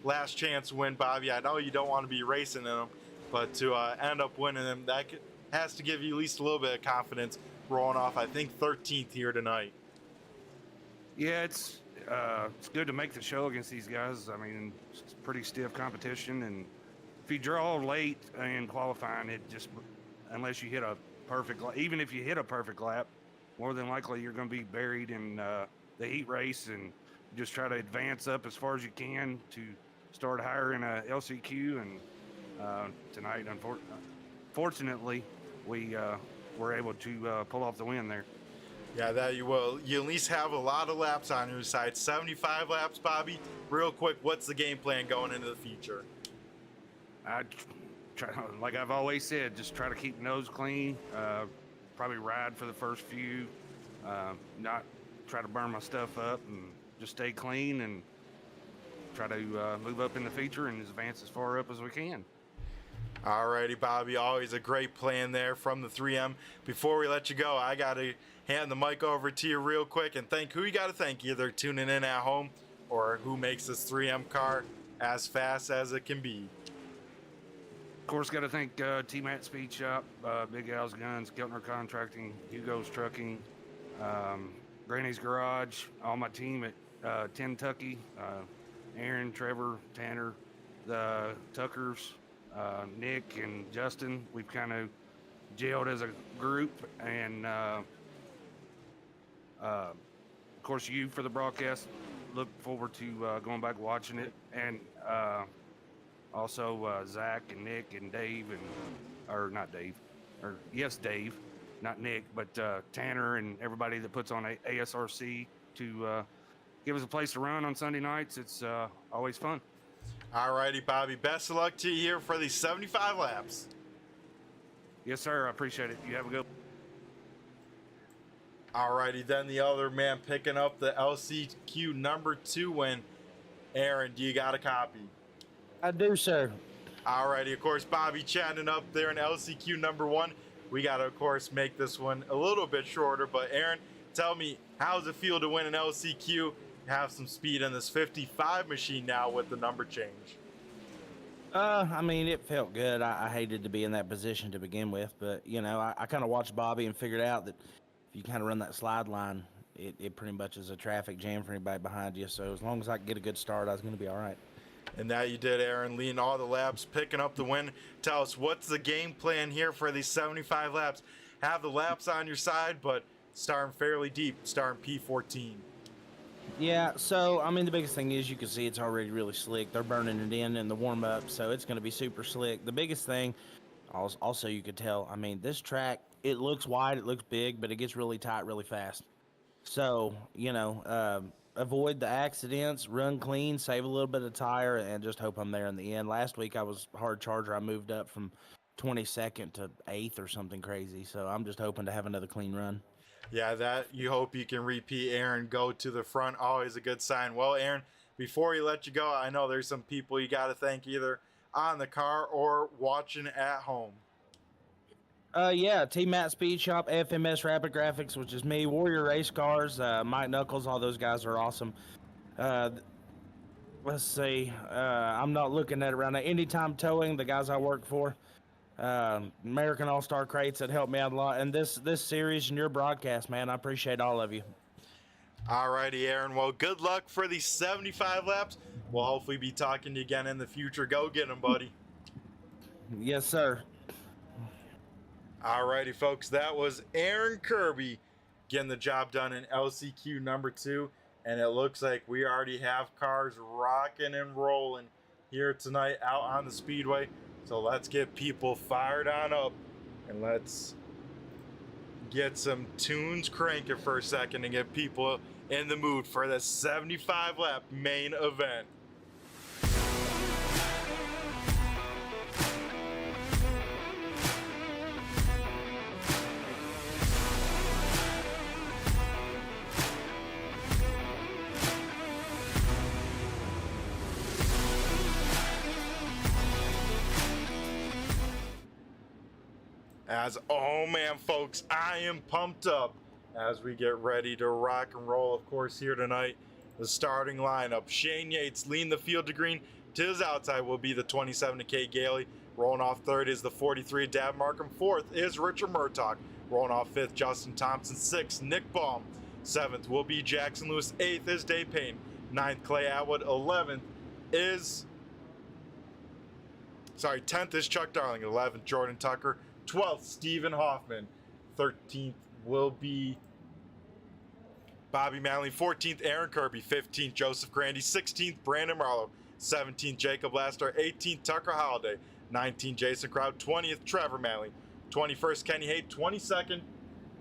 last chance win, Bobby. I know you don't want to be racing in them, but to end up winning them, that has to give you at least a little bit of confidence rolling off, I think, 13th here tonight. Yeah, it's good to make the show against these guys. I mean, it's pretty stiff competition, and if you draw late in qualifying, it just, unless you hit a perfect lap, even if you hit a perfect lap, more than likely you're going to be buried in the heat race, and just try to advance up as far as you can to start higher in a LCQ. And tonight, fortunately, we were able to pull off the win there. Yeah, that you will. You at least have a lot of laps on your side. 75 laps, Bobby. Real quick, what's the game plan going into the future? I try, like I've always said, just try to keep nose clean. Probably ride for the first few. Not try to burn my stuff up and just stay clean and try to move up in the feature and advance as far up as we can. Alrighty, Bobby, always a great plan there from the 3M. Before we let you go, I got to hand the mic over to you real quick and thank who you got to thank, either tuning in at home or who makes this 3M car as fast as it can be. Of course, got to thank T-Mat Speed Shop, Big Al's Guns, Keltner Contracting, Hugo's Trucking, Granny's Garage, all my team at Kentucky, Aaron, Trevor, Tanner, the Tuckers, Nick and Justin. We've kind of gelled as a group, and of course you for the broadcast. Look forward to going back watching it, and also Zach and Nick and Dave, Dave, not Nick, but Tanner and everybody that puts on ASRC to give us a place to run on Sunday nights. It's always fun. Alrighty, Bobby, best of luck to you here for these 75 laps. Yes, sir. I appreciate it. You have a good one. Alrighty, then the other man picking up the LCQ number 2 win. Aaron, do you got a copy? I do, sir. Alrighty, of course, Bobby chatting up there in LCQ number 1. We got to, of course, make this one a little bit shorter. But, Aaron, tell me, how does it feel to win an LCQ? Have some speed in this 55 machine now with the number change? I mean, it felt good. I hated to be in that position to begin with, but, you know, I kind of watched Bobby and figured out that if you kind of run that slide line, it pretty much is a traffic jam for anybody behind you. So as long as I could get a good start, I was going to be all right. And that you did, Aaron, leading all the laps, picking up the win. Tell us, what's the game plan here for these 75 laps? Have the laps on your side, but starting fairly deep, starting P14. Yeah, so, I mean, the biggest thing is you can see it's already really slick. They're burning it in the warm-up, so it's going to be super slick. The biggest thing, also you could tell, I mean, this track, it looks wide, it looks big, but it gets really tight really fast. So, you know, avoid the accidents, run clean, save a little bit of tire, and just hope I'm there in the end. Last week I was hard charger. I moved up from 22nd to 8th or something crazy, so I'm just hoping to have another clean run. Yeah, that you hope you can repeat, Aaron. Go to the front, always a good sign. Well, Aaron, before we let you go, I know there's some people you got to thank either on the car or watching at home. Yeah, T-Mat Speed Shop, FMS Rapid Graphixs, which is me, Warrior Race Cars, Mike Knuckles, all those guys are awesome. Let's see, I'm not looking at it right now. Anytime Towing, the guys I work for. American All-Star Crates that helped me out a lot, and this series and your broadcast, man, I appreciate all of you. Alrighty, Aaron, well, good luck for these 75 laps. We'll hopefully be talking to you again in the future. Go get them, buddy. Yes, sir. Alrighty, folks, that was Aaron Kirby getting the job done in LCQ number 2, and it looks like we already have cars rocking and rolling here tonight out on the speedway. So let's get people fired on up, and let's get some tunes cranking for a second and get people in the mood for the 75 lap main event. Oh man, folks, I am pumped up as we get ready to rock and roll. Of course, here tonight, the starting lineup: Shane Yates leading the field to green. To his outside will be the 27 K Gailey. Rolling off third is the 43 Dab Markham. Fourth is Richard Murtaugh. Rolling off fifth, Justin Thompson. Sixth, Nick Baum. Seventh will be Jackson Lewis. Eighth is Dave Payne. Ninth, Clay Atwood. 10th is Chuck Darling. 11th, Jordan Tucker. 12th, Stephen Hoffman. 13th will be Bobby Manley. 14th, Aaron Kirby. 15th, Joseph Grandy. 16th, Brandon Marlowe. 17th, Jacob Laster. 18th, Tucker Holiday. 19th, Jason Crowd. 20th, Trevor Manley. 21st, Kenny Haight. 22nd,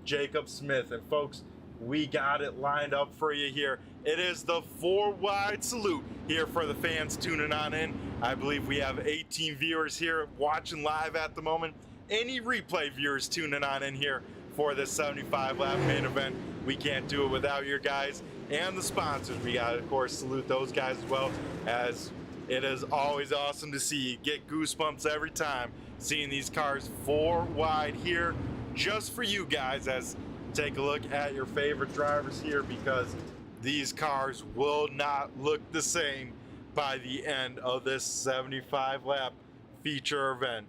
Jacob Smith. And folks, we got it lined up for you here. It is the 4-wide salute here for the fans tuning on in. I believe we have 18 viewers here watching live at the moment. Any replay viewers tuning on in here for this 75 lap main event. We can't do it without your guys and the sponsors. We got to, of course, salute those guys as well, as it is always awesome to see. Get goosebumps every time seeing these cars 4 wide here just for you guys. As take a look at your favorite drivers here, because these cars will not look the same by the end of this 75 lap feature event.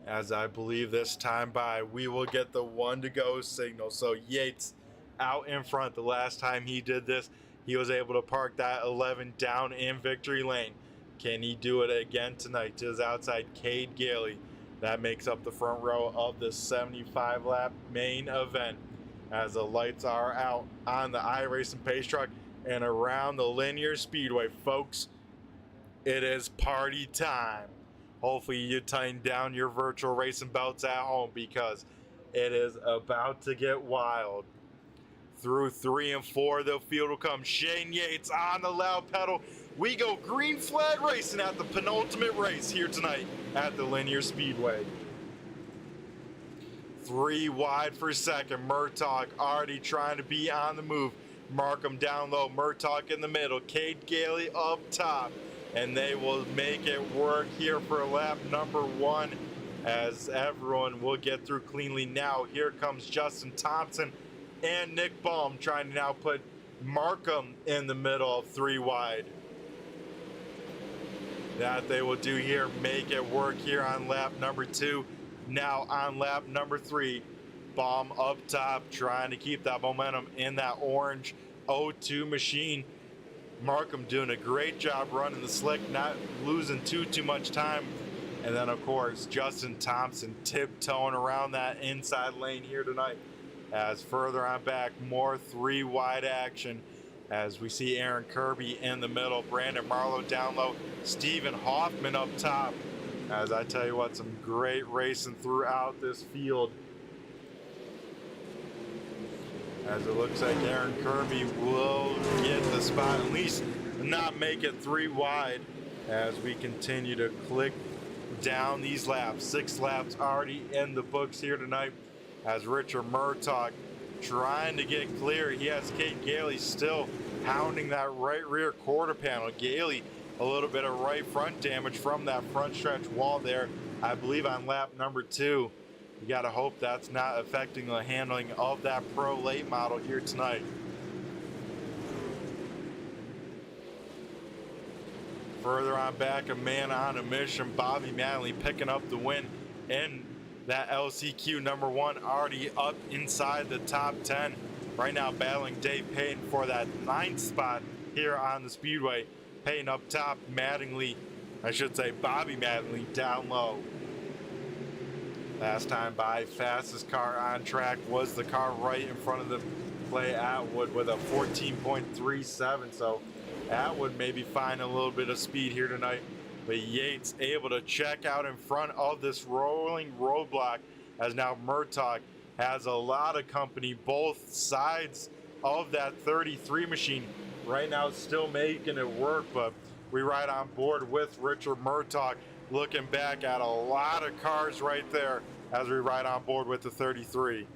As I believe this time by, we will get the 1 to go signal. So Yates out in front. The last time he did this, he was able to park that 11 down in victory lane. Can he do it again tonight? To his outside, Cade Gailey. That makes up the front row of the 75 lap main event, as the lights are out on the iRacing pace truck and around the Lanier Speedway. Folks, it is party time. Hopefully you tighten down your virtual racing belts at home, because it is about to get wild. Through 3 and 4, the field will come. Shane Yates on the loud pedal. We go green flag racing at the penultimate race here tonight at the Lanier Speedway. 3 wide for second. Murtaugh already trying to be on the move. Markham down low. Murtaugh in the middle. Cade Gailey up top. And they will make it work here for lap number 1, as everyone will get through cleanly. Now here comes Justin Thompson and Nick Baum trying to now put Markham in the middle of 3 wide. That they will do here, make it work here on lap number 2. Now on lap number 3, Baum up top trying to keep that momentum in that orange O2 machine. Markham doing a great job running the slick, not losing too much time. And then of course Justin Thompson tiptoeing around that inside lane here tonight. As further on back, more 3 wide action, as we see Aaron Kirby in the middle, Brandon Marlowe down low, Stephen Hoffman up top. As I tell you what, some great racing throughout this field. As it looks like Aaron Kirby will get the spot, at least not make it 3 wide, as we continue to click down these laps. 6 laps already in the books here tonight, as Richard Murtaugh trying to get clear. He has Cade Gailey still pounding that right rear quarter panel. Gailey a little bit of right front damage from that front stretch wall there, I believe on lap number 2. You got to hope that's not affecting the handling of that Pro late model here tonight. Further on back, a man on a mission, Bobby Manley picking up the win in that LCQ number 1, already up inside the top 10. Right now battling Dave Payton for that 9th spot here on the Speedway. Payton up top, Mattingly, I should say Bobby Mattingly down low. Last time by, fastest car on track was the car right in front of the Clay Atwood with a 14.37. So Atwood maybe find a little bit of speed here tonight. But Yates able to check out in front of this rolling roadblock, as now Murtaugh has a lot of company both sides of that 33 machine. Right now still making it work, but we ride on board with Richard Murtaugh, looking back at a lot of cars right there as we ride on board with the 33.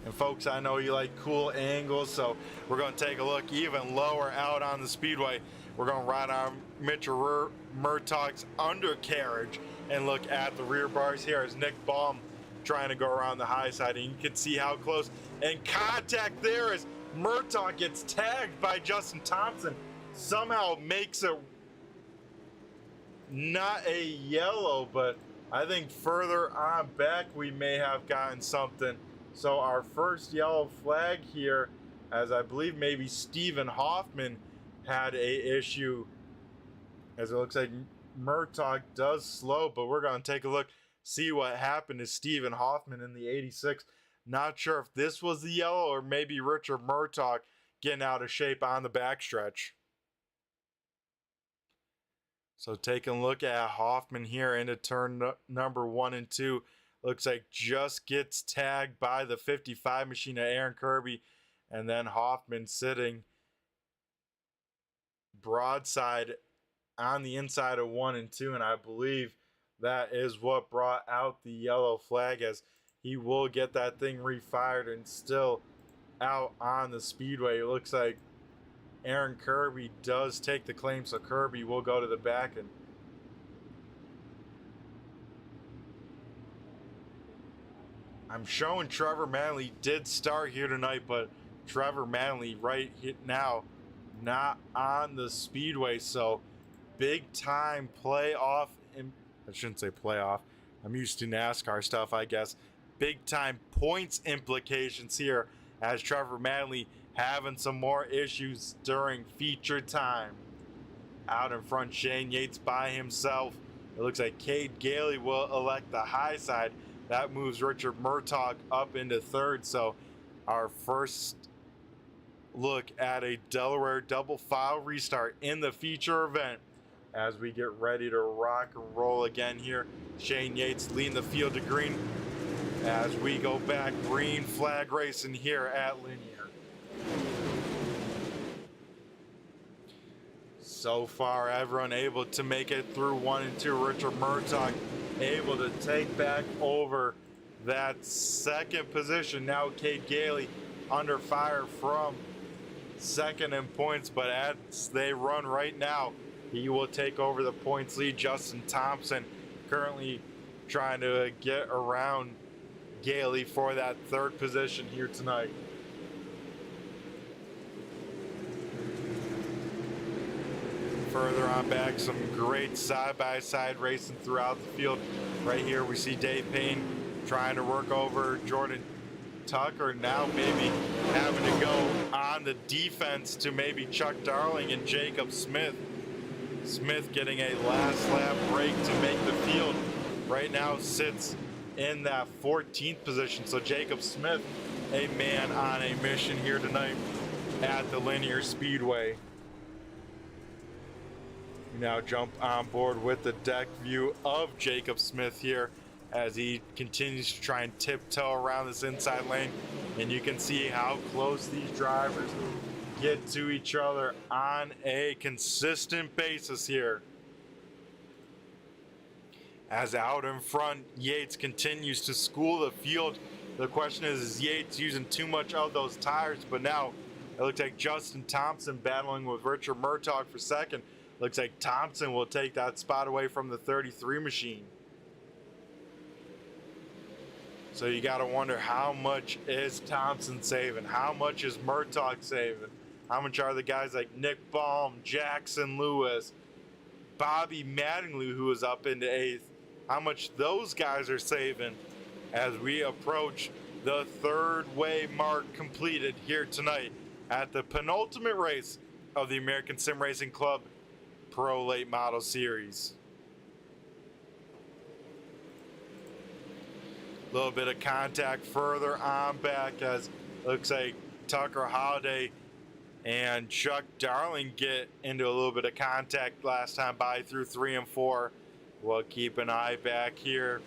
And folks, I know you like cool angles, so we're going to take a look even lower out on the Speedway. We're going to ride on Mitchell Murtaugh's undercarriage and look at the rear bars here as Nick Baum trying to go around the high side, and you can see how close. And contact there as Murtaugh gets tagged by Justin Thompson. Somehow makes it not a yellow, but I think further on back we may have gotten something. So our first yellow flag here, as I believe maybe Stephen Hoffman had a issue, as it looks like Murtaugh does slow, but we're going to take a look, see what happened to Stephen Hoffman in the 86. Not sure if this was the yellow or maybe Richard Murtaugh getting out of shape on the backstretch. So taking a look at Hoffman here into turn number 1 and 2. Looks like just gets tagged by the 55 machine of Aaron Kirby, and then Hoffman sitting broadside on the inside of 1 and 2, and I believe that is what brought out the yellow flag, as he will get that thing refired and still out on the speedway. It looks like Aaron Kirby does take the claim, so Kirby will go to the back. And I'm showing Trevor Manley did start here tonight, but Trevor Manley right now not on the speedway, so big time playoff. I shouldn't say playoff. I'm used to NASCAR stuff, I guess. Big time points implications here, as Trevor Manley having some more issues during feature time. Out in front, Shane Yates by himself. It looks like Cade Gailey will elect the high side. That moves Richard Murtaugh up into third. So our first look at a Delaware double file restart in the feature event as we get ready to rock and roll again here. Shane Yates leading the field to green as we go back. Green flag racing here at Lanier. So far, everyone able to make it through 1 and 2. Richard Murtaugh able to take back over that second position. Now Cade Gailey under fire from second in points, but as they run right now, he will take over the points lead. Justin Thompson currently trying to get around Gailey for that third position here tonight. Further on back, some great side-by-side racing throughout the field. Right here we see Dave Payne trying to work over Jordan Tucker, now maybe having to go on the defense to maybe Chuck Darling and Jacob Smith. Smith getting a last lap break to make the field. Right now sits in that 14th position. So Jacob Smith, a man on a mission here tonight at the Lanier Speedway. We now jump on board with the deck view of Jacob Smith here as he continues to try and tiptoe around this inside lane. And you can see how close these drivers get to each other on a consistent basis here. As out in front, Yates continues to school the field. The question is Yates using too much of those tires? But now it looks like Justin Thompson battling with Richard Murtaugh for second. Looks like Thompson will take that spot away from the 33 machine. So you got to wonder, how much is Thompson saving? How much is Murtaugh saving? How much are the guys like Nick Baum, Jackson Lewis, Bobby Mattingly, who is up into 8th? How much those guys are saving as we approach the third way mark completed here tonight at the penultimate race of the American Sim Racing Club Pro Late Model Series. A little bit of contact further on back, as it looks like Tucker Holliday and Chuck Darling get into a little bit of contact last time by through 3 and 4. We'll keep an eye back here,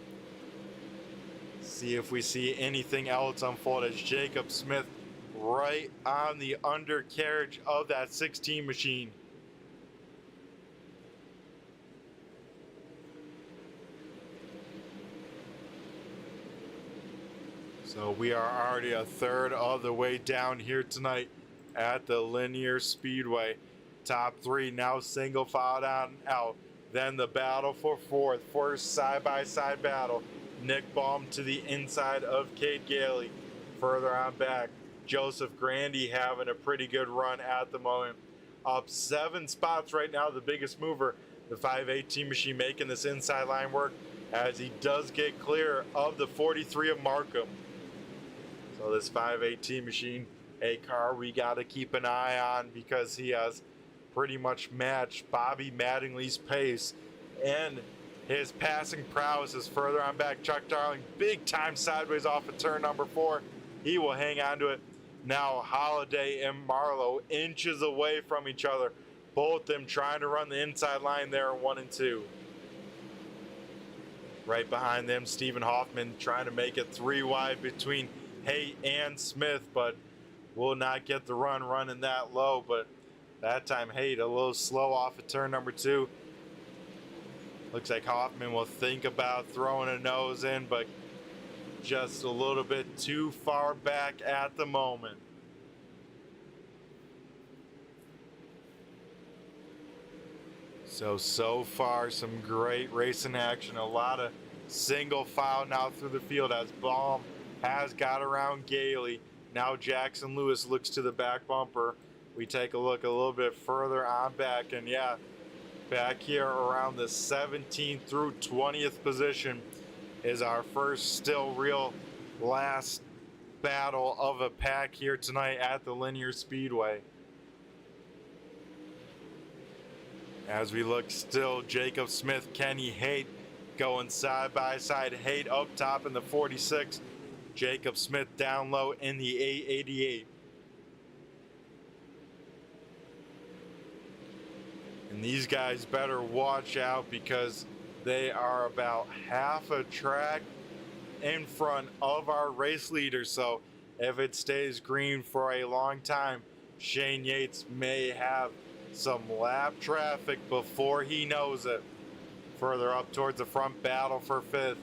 see if we see anything else unfold, as Jacob Smith right on the undercarriage of that 16 machine. So we are already a third of the way down here tonight at the Lanier Speedway. Top 3 now single file down out. Then the battle for fourth. First side-by-side battle. Nick Baum to the inside of Cade Gailey. Further on back, Joseph Grandy having a pretty good run at the moment. Up 7 spots right now, the biggest mover, the 518 machine, making this inside line work as he does get clear of the 43 of Markham. So this 518 machine, a car we got to keep an eye on, because he has pretty much matched Bobby Mattingly's pace, and his passing prowess is further on back. Chuck Darling, big time sideways off of turn number 4. He will hang on to it. Now Holiday and Marlowe inches away from each other. Both them trying to run the inside line there in 1 and 2. Right behind them, Stephen Hoffman trying to make it 3 wide between Hay and Smith, but will not get the run running that low. But That time Haight a little slow off of turn number 2. Looks like Hoffman will think about throwing a nose in, but just a little bit too far back at the moment. So far, some great racing action. A lot of single file now through the field as Baum has got around Gailey. Now Jackson Lewis looks to the back bumper. We take a look a little bit further on back, and yeah, back here around the 17th through 20th position is our first still real last battle of a pack here tonight at the Lanier Speedway. As we look still, Jacob Smith, Kenny Haight going side by side. Haight up top in the 46. Jacob Smith down low in the 888. And these guys better watch out because they are about half a track in front of our race leader. So if it stays green for a long time, Shane Yates may have some lap traffic before he knows it. Further up towards the front, battle for 5th.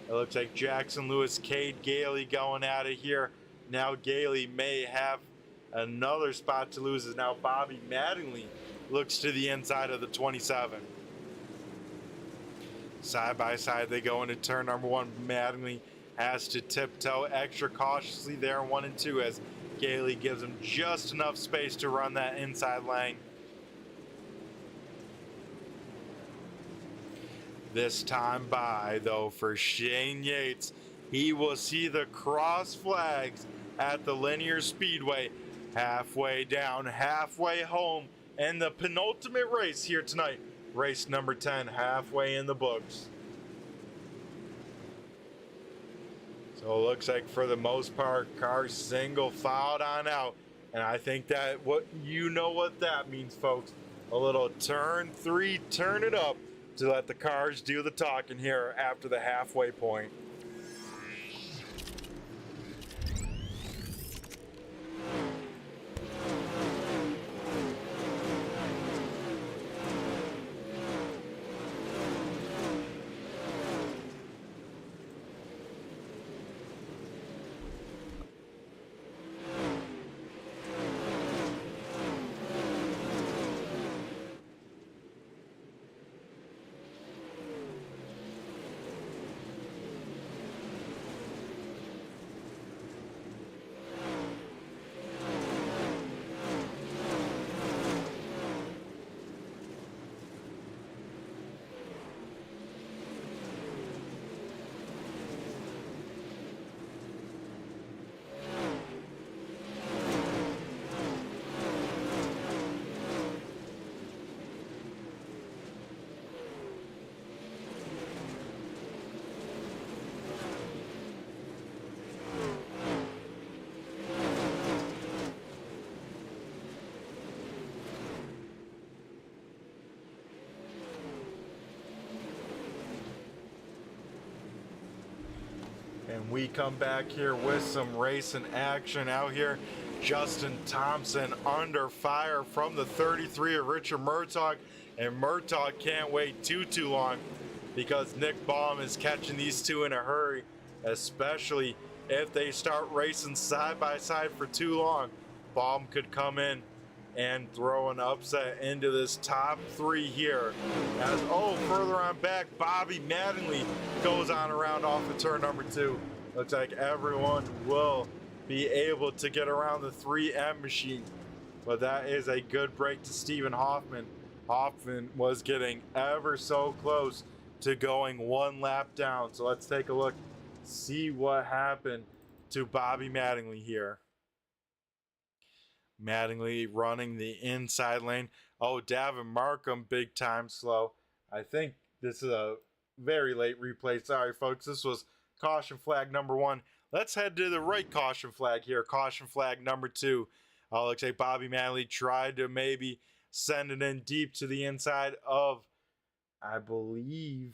It looks like Jackson Lewis, Cade Gailey going at it here. Now Gailey may have another spot to lose as now Bobby Mattingly looks to the inside of the 27. Side by side they go into turn number 1. Mattingly has to tiptoe extra cautiously there in 1 and 2 as Gailey gives him just enough space to run that inside lane. This time by, though, for Shane Yates. He will see the cross flags at the Lanier Speedway. Halfway down, halfway home, and the penultimate race here tonight. Race number 10, halfway in the books. So it looks like for the most part, cars single filed on out. And I think that what that means, folks. A little turn 3, turn it up to let the cars do the talking here after the halfway point. And we come back here with some racing action out here. Justin Thompson under fire from the 33 of Richard Murtaugh. And Murtaugh can't wait too long because Nick Baum is catching these two in a hurry, especially if they start racing side by side for too long. Baum could come in and throw an upset into this top 3 here. As, further on back, Bobby Mattingly goes on around off of turn number 2. Looks like everyone will be able to get around the 3M machine. But that is a good break to Stephen Hoffman. Hoffman was getting ever so close to going 1 lap down. So let's take a look, see what happened to Bobby Mattingly here. Mattingly running the inside lane. Davin Markham big time slow. I think this is a very late replay. Sorry, folks. This was caution flag number 1. Let's head to the right caution flag here. Caution flag number 2. Looks like Bobby Mattingly tried to maybe send it in deep to the inside of, I believe,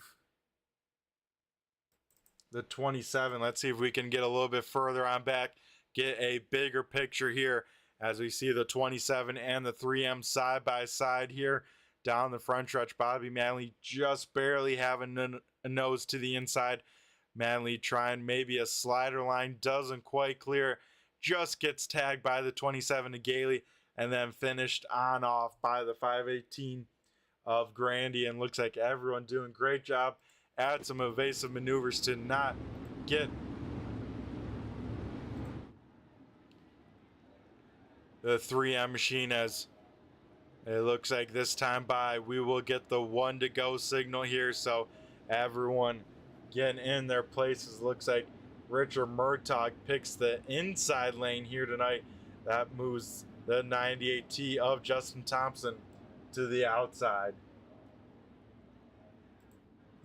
the 27. Let's see if we can get a little bit further on back, get a bigger picture here as we see the 27 and the 3M side by side here down the front stretch. Bobby Manley just barely having a nose to the inside. Manley trying maybe a slider line, doesn't quite clear, just gets tagged by the 27 to Gailey, and then finished on off by the 518 of Grandy. And looks like everyone doing a great job at some evasive maneuvers to not get the 3M machine, as it looks like this time by we will get the 1 to go signal here. So everyone getting in their places. Looks like Richard Murtaugh picks the inside lane here tonight. That moves the 98T of Justin Thompson to the outside.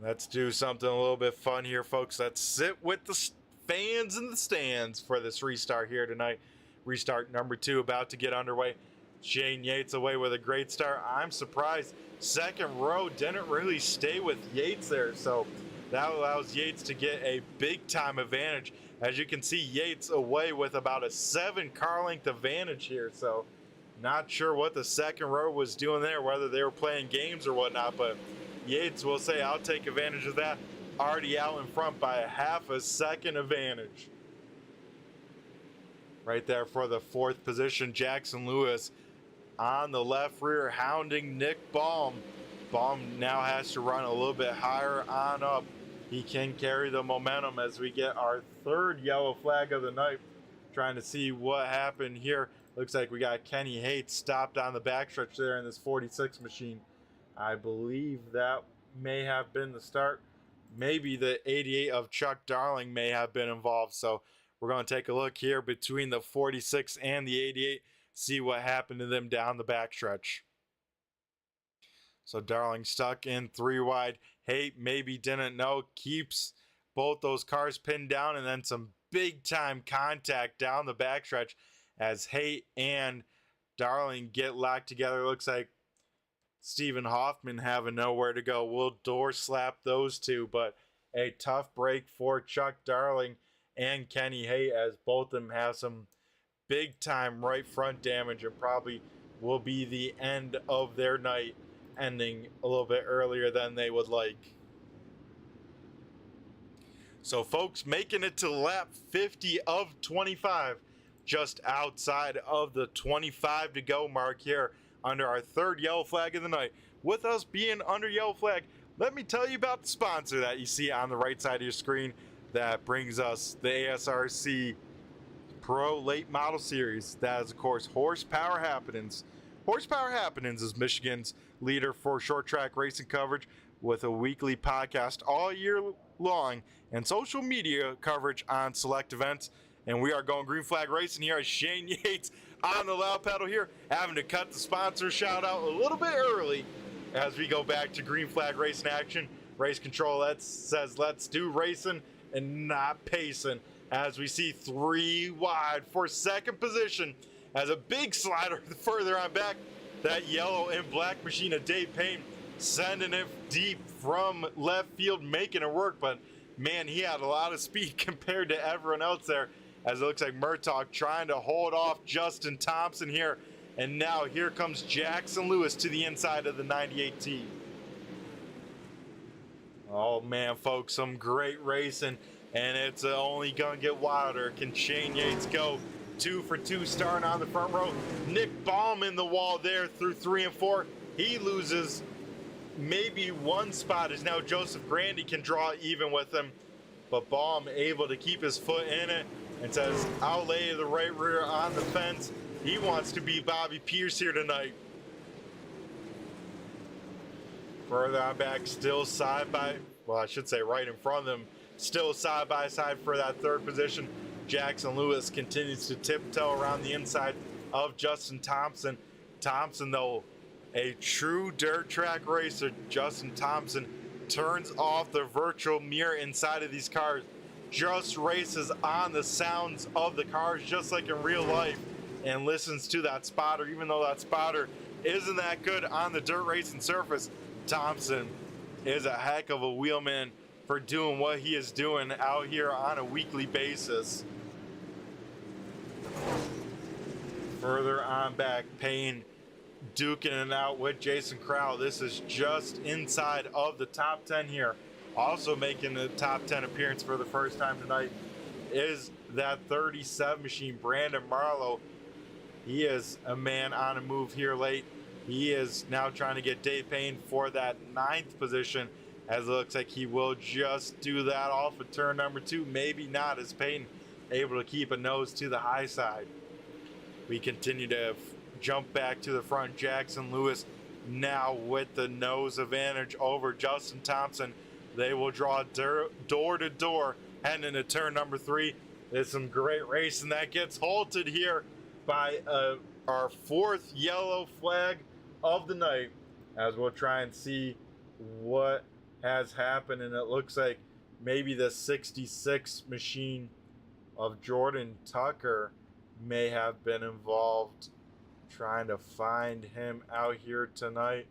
Let's do something a little bit fun here, folks. Let's sit with the fans in the stands for this restart here tonight. Restart number 2 about to get underway. Shane Yates away with a great start. I'm surprised second row didn't really stay with Yates there, so that allows Yates to get a big time advantage. As you can see, Yates away with about a 7 car length advantage here, so not sure what the second row was doing there, whether they were playing games or whatnot, but Yates will say, I'll take advantage of that. Already out in front by a half a second advantage. Right there for the 4th position, Jackson Lewis on the left rear, hounding Nick Baum. Baum now has to run a little bit higher on up. He can carry the momentum as we get our 3rd yellow flag of the night. Trying to see what happened here. Looks like we got Kenny Haight stopped on the backstretch there in this 46 machine. I believe that may have been the start. Maybe the 88 of Chuck Darling may have been involved. So we're going to take a look here between the 46 and the 88. See what happened to them down the backstretch. So Darling stuck in 3 wide. Haight maybe didn't know. Keeps both those cars pinned down, and then some big time contact down the backstretch as Haight and Darling get locked together. Looks like Stephen Hoffman having nowhere to go. We'll door slap those two, but a tough break for Chuck Darling and Kenny Haight, as both of them have some big time right front damage and probably will be the end of their night, ending a little bit earlier than they would like. So folks, making it to lap 50 of 25, just outside of the 25 to go mark here under our 3rd yellow flag of the night. With us being under yellow flag, let me tell you about the sponsor that you see on the right side of your screen that brings us the ASRC Pro Late Model Series. That is, of course, Horsepower Happenings. Horsepower Happenings is Michigan's leader for short track racing coverage, with a weekly podcast all year long and social media coverage on select events. And we are going green flag racing here as Shane Yates on the loud pedal here, having to cut the sponsor shout out a little bit early as we go back to green flag racing action. Race control says let's do racing and not pacing, as we see 3 wide for 2nd position as a big slider further on back. That yellow and black machine of Dave Payne sending it deep from left field, making it work, but man, he had a lot of speed compared to everyone else there, as it looks like Murtaugh trying to hold off Justin Thompson here. And now here comes Jackson Lewis to the inside of the 98T. Oh man, folks, some great racing, and it's only gonna get wilder. Can Shane Yates go 2 for 2 starting on the front row? Nick Baum in the wall there through 3 and 4. He loses maybe 1 spot, as now Joseph Grandy can draw even with him, but Baum able to keep his foot in it and says, I'll lay the right rear on the fence. He wants to be Bobby Pierce here tonight. Further on back, still side by, well, I should say right in front of them, still side by side for that 3rd position. Jackson Lewis continues to tiptoe around the inside of Justin Thompson. Thompson, though, a true dirt track racer. Justin Thompson turns off the virtual mirror inside of these cars, just races on the sounds of the cars just like in real life, and listens to that spotter, even though that spotter isn't that good on the dirt racing surface. Thompson is a heck of a wheelman for doing what he is doing out here on a weekly basis. further on back, Payne duking it out with Jason Crowell. This is just inside of the top 10 here. Also making the top 10 appearance for the first time tonight is that 37 machine, Brandon Marlowe. He is a man on a move here late. He is now trying to get Dave Payne for that 9th position, as it looks like he will just do that off of turn number 2. Maybe not, as Payne able to keep a nose to the high side. We continue to jump back to the front. Jackson Lewis now with the nose advantage over Justin Thompson. They will draw door to door heading into turn number 3. There's some great racing that gets halted here by our 4th yellow flag of the night, as we'll try and see what has happened. And it looks like maybe the 66 machine of Jordan Tucker may have been involved. Trying to find him out here tonight.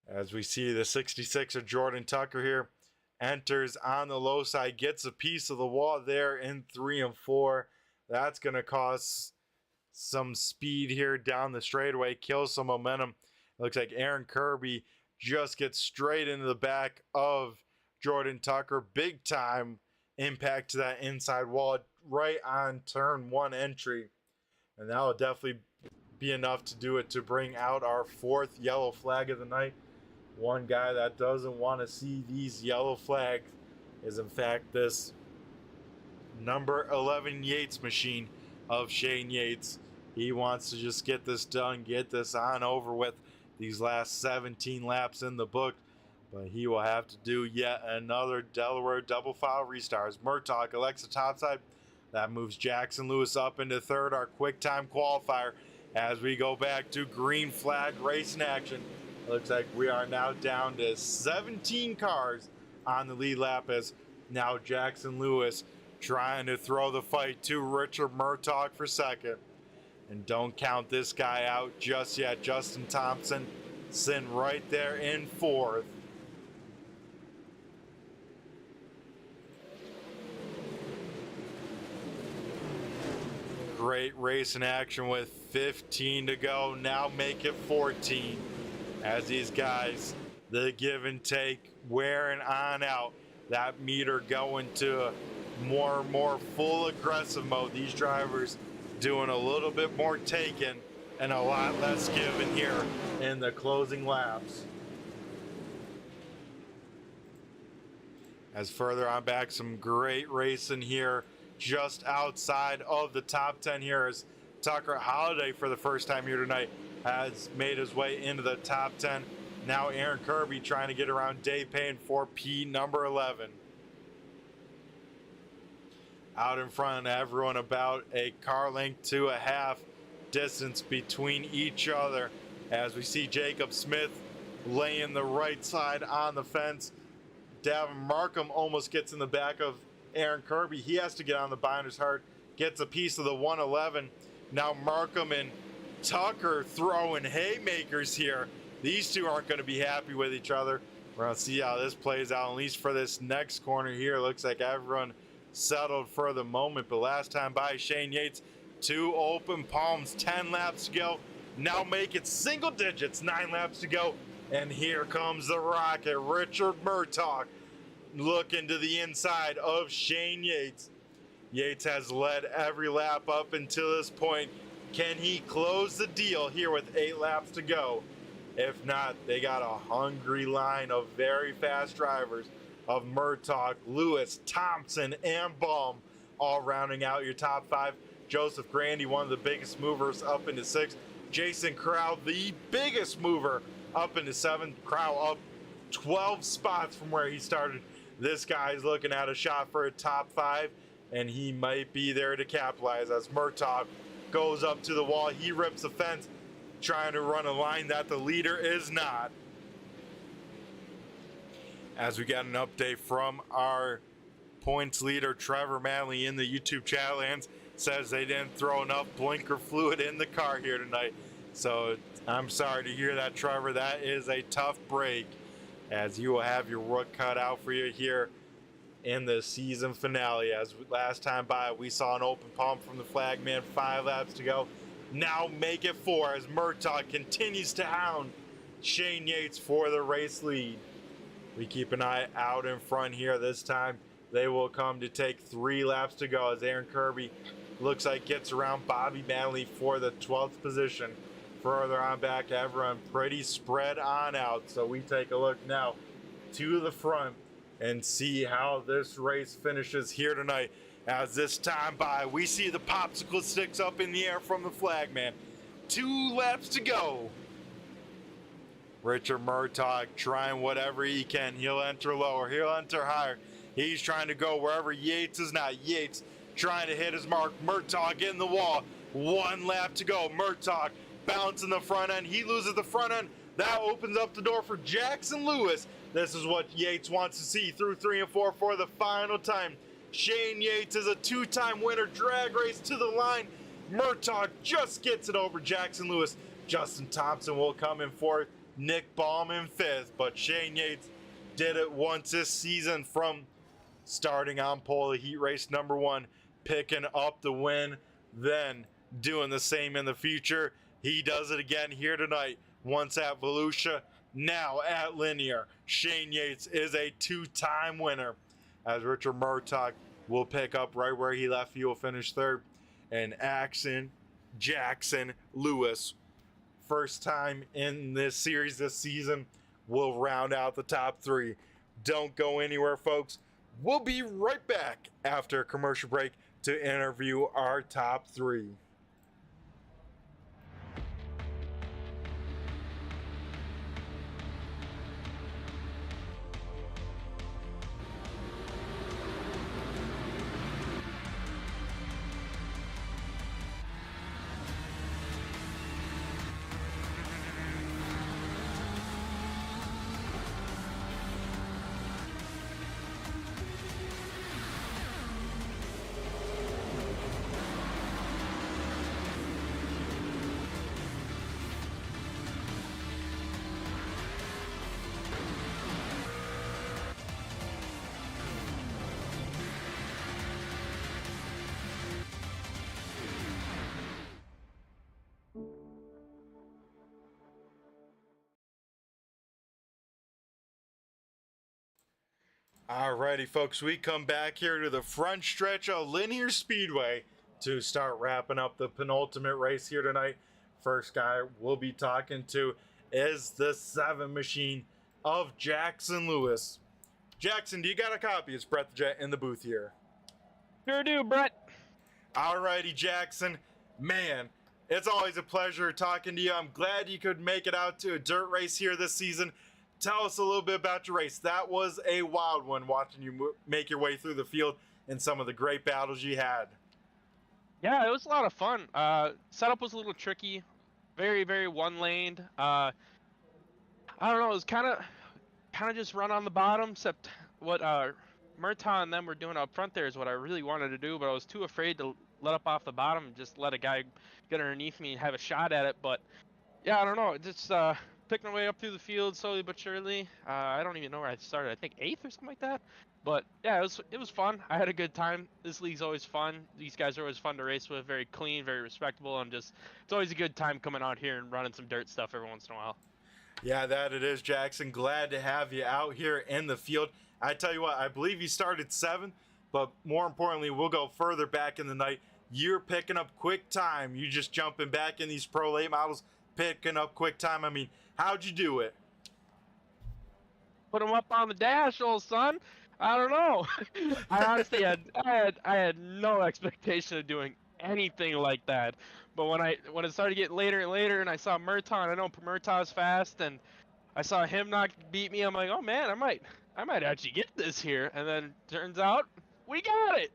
As we see the 66 of Jordan Tucker here enters on the low side, gets a piece of the wall there in 3 and 4. That's going to cause some speed here down the straightaway, kill some momentum. It looks like Aaron Kirby just gets straight into the back of Jordan Tucker. Big time impact to that inside wall right on turn 1 entry. And that will definitely be enough to do it to bring out our 4th yellow flag of the night. One guy that doesn't want to see these yellow flags is in fact this number 11 Yates machine of Shane Yates. He wants to just get this done, get this on over with, these last 17 laps in the book. But he will have to do yet another Delaware double file restarts. Murtaugh elects the topside. That moves Jackson Lewis up into 3rd, our quick time qualifier, as we go back to green flag racing action. Looks like we are now down to 17 cars on the lead lap, as now Jackson Lewis trying to throw the fight to Richard Murtaugh for 2nd. And don't count this guy out just yet. Justin Thompson sitting right there in 4th. Great race in action with 15 to go. Now make it 14. As these guys, the give and take, wearing on out. That meter going to more and more full aggressive mode. These drivers doing a little bit more taking and a lot less giving here in the closing laps. As further on back, some great racing here just outside of the top 10 here, as Tucker Holiday for the first time here tonight has made his way into the top 10. Now Aaron Kirby trying to get around Dave Payne for P number 11. Out in front of everyone, about a car length to a half distance between each other, as we see Jacob Smith laying the right side on the fence. Davin Markham almost gets in the back of Aaron Kirby. He has to get on the binder's hard, gets a piece of the 111. Now Markham and Tucker throwing haymakers here. These two aren't going to be happy with each other. We're going to see how this plays out, at least for this next corner here. Looks like everyone settled for the moment, but last time by Shane Yates, 2 open palms, 10 laps to go. Now make it single digits, 9 laps to go. And here comes the rocket, Richard Murtaugh, looking to the inside of Shane Yates. Yates has led every lap up until this point. Can he close the deal here with 8 laps to go? If not, they got a hungry line of very fast drivers of Murtaugh, Lewis, Thompson, and Baum, all rounding out your top 5. Joseph Grandy, one of the biggest movers, up into 6th. Jason Crowell, the biggest mover, up into 7th. Crowell up 12 spots from where he started. This guy's looking at a shot for a top 5, and he might be there to capitalize as Murtaugh goes up to the wall. He rips the fence, trying to run a line that the leader is not. As we get an update from our points leader, Trevor Manley, in the YouTube chat lands, says they didn't throw enough blinker fluid in the car here tonight. So I'm sorry to hear that, Trevor. That is a tough break, as you will have your work cut out for you here in the season finale. As last time by, we saw an open pump from the flagman, 5 laps to go. Now make it 4 as Murtaugh continues to hound Shane Yates for the race lead. We keep an eye out in front here. This time they will come to take 3 laps to go as Aaron Kirby looks like gets around Bobby Manley for the 12th position. Further on back, everyone pretty spread on out. So we take a look now to the front and see how this race finishes here tonight. As this time by, we see the popsicle sticks up in the air from the flagman. 2 laps to go. Richard Murtaugh trying whatever he can. He'll enter lower, he'll enter higher. He's trying to go wherever Yates is not. Yates trying to hit his mark. Murtaugh getting the wall. 1 lap to go. Murtaugh bouncing the front end. He loses the front end. That opens up the door for Jackson Lewis. This is what Yates wants to see through 3 and 4 for the final time. Shane Yates is a 2-time winner. Drag race to the line. Murtaugh just gets it over Jackson Lewis. Justin Thompson will come in 4th. Nick Baum in 5th. But Shane Yates did it once this season from starting on pole of heat race number 1, picking up the win, then doing the same in the future. He does it again here tonight. Once at Volusia, now at Lanier. Shane Yates is a 2-time winner. As Richard Murtaugh will pick up right where he left. He will finish 3rd. And Jackson Lewis, first time in this series this season, will round out the top 3. Don't go anywhere, folks. We'll be right back after a commercial break to interview our top 3. Alrighty, folks, we come back here to the front stretch of Lanier Speedway to start wrapping up the penultimate race here tonight. First guy we'll be talking to is the 7 machine of Jackson Lewis. Jackson, do you got a copy? It's Brett the Jet in the booth here. Sure do, Brett. Alrighty, Jackson. Man, it's always a pleasure talking to you. I'm glad you could make it out to a dirt race here this season. Tell us a little bit about your race. That was a wild one, watching you make your way through the field and some of the great battles you had. Yeah, it was a lot of fun. Setup was a little tricky, very, very one-laned. I don't know, it was kind of just run on the bottom, except what Murtaugh and them were doing up front there is what I really wanted to do, but I was too afraid to let up off the bottom and just let a guy get underneath me and have a shot at it. But yeah, I don't know, just picking my way up through the field slowly but surely. I don't even know where I started. I think 8th or something like that. But yeah, it was fun. I had a good time. This league's always fun. These guys are always fun to race with. Very clean, very respectable, and just it's always a good time coming out here and running some dirt stuff every once in a while. Yeah, that it is, Jackson. Glad to have you out here in the field. I tell you what, I believe you started 7th, but more importantly, we'll go further back in the night. You're picking up quick time. You just jumping back in these Pro Late models, picking up quick time. I mean, how'd you do it? Put them up on the dash, old son. I don't know. I honestly had no expectation of doing anything like that. But when it started getting later and later, and I saw Murtaugh, and I know Murtaugh's fast, and I saw him not beat me, I'm like, oh man, I might actually get this here. And then turns out we got it.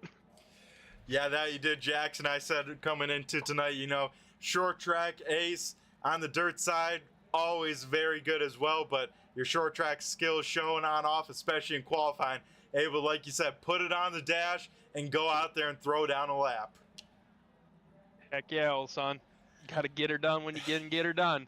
Yeah, that you did, Jackson. I said coming into tonight, you know, short track ace on the dirt side, always very good as well, but your short track skills showing on off, especially in qualifying, able, like you said, put it on the dash and go out there and throw down a lap. Heck yeah, old son. Got to get her done when you get her done.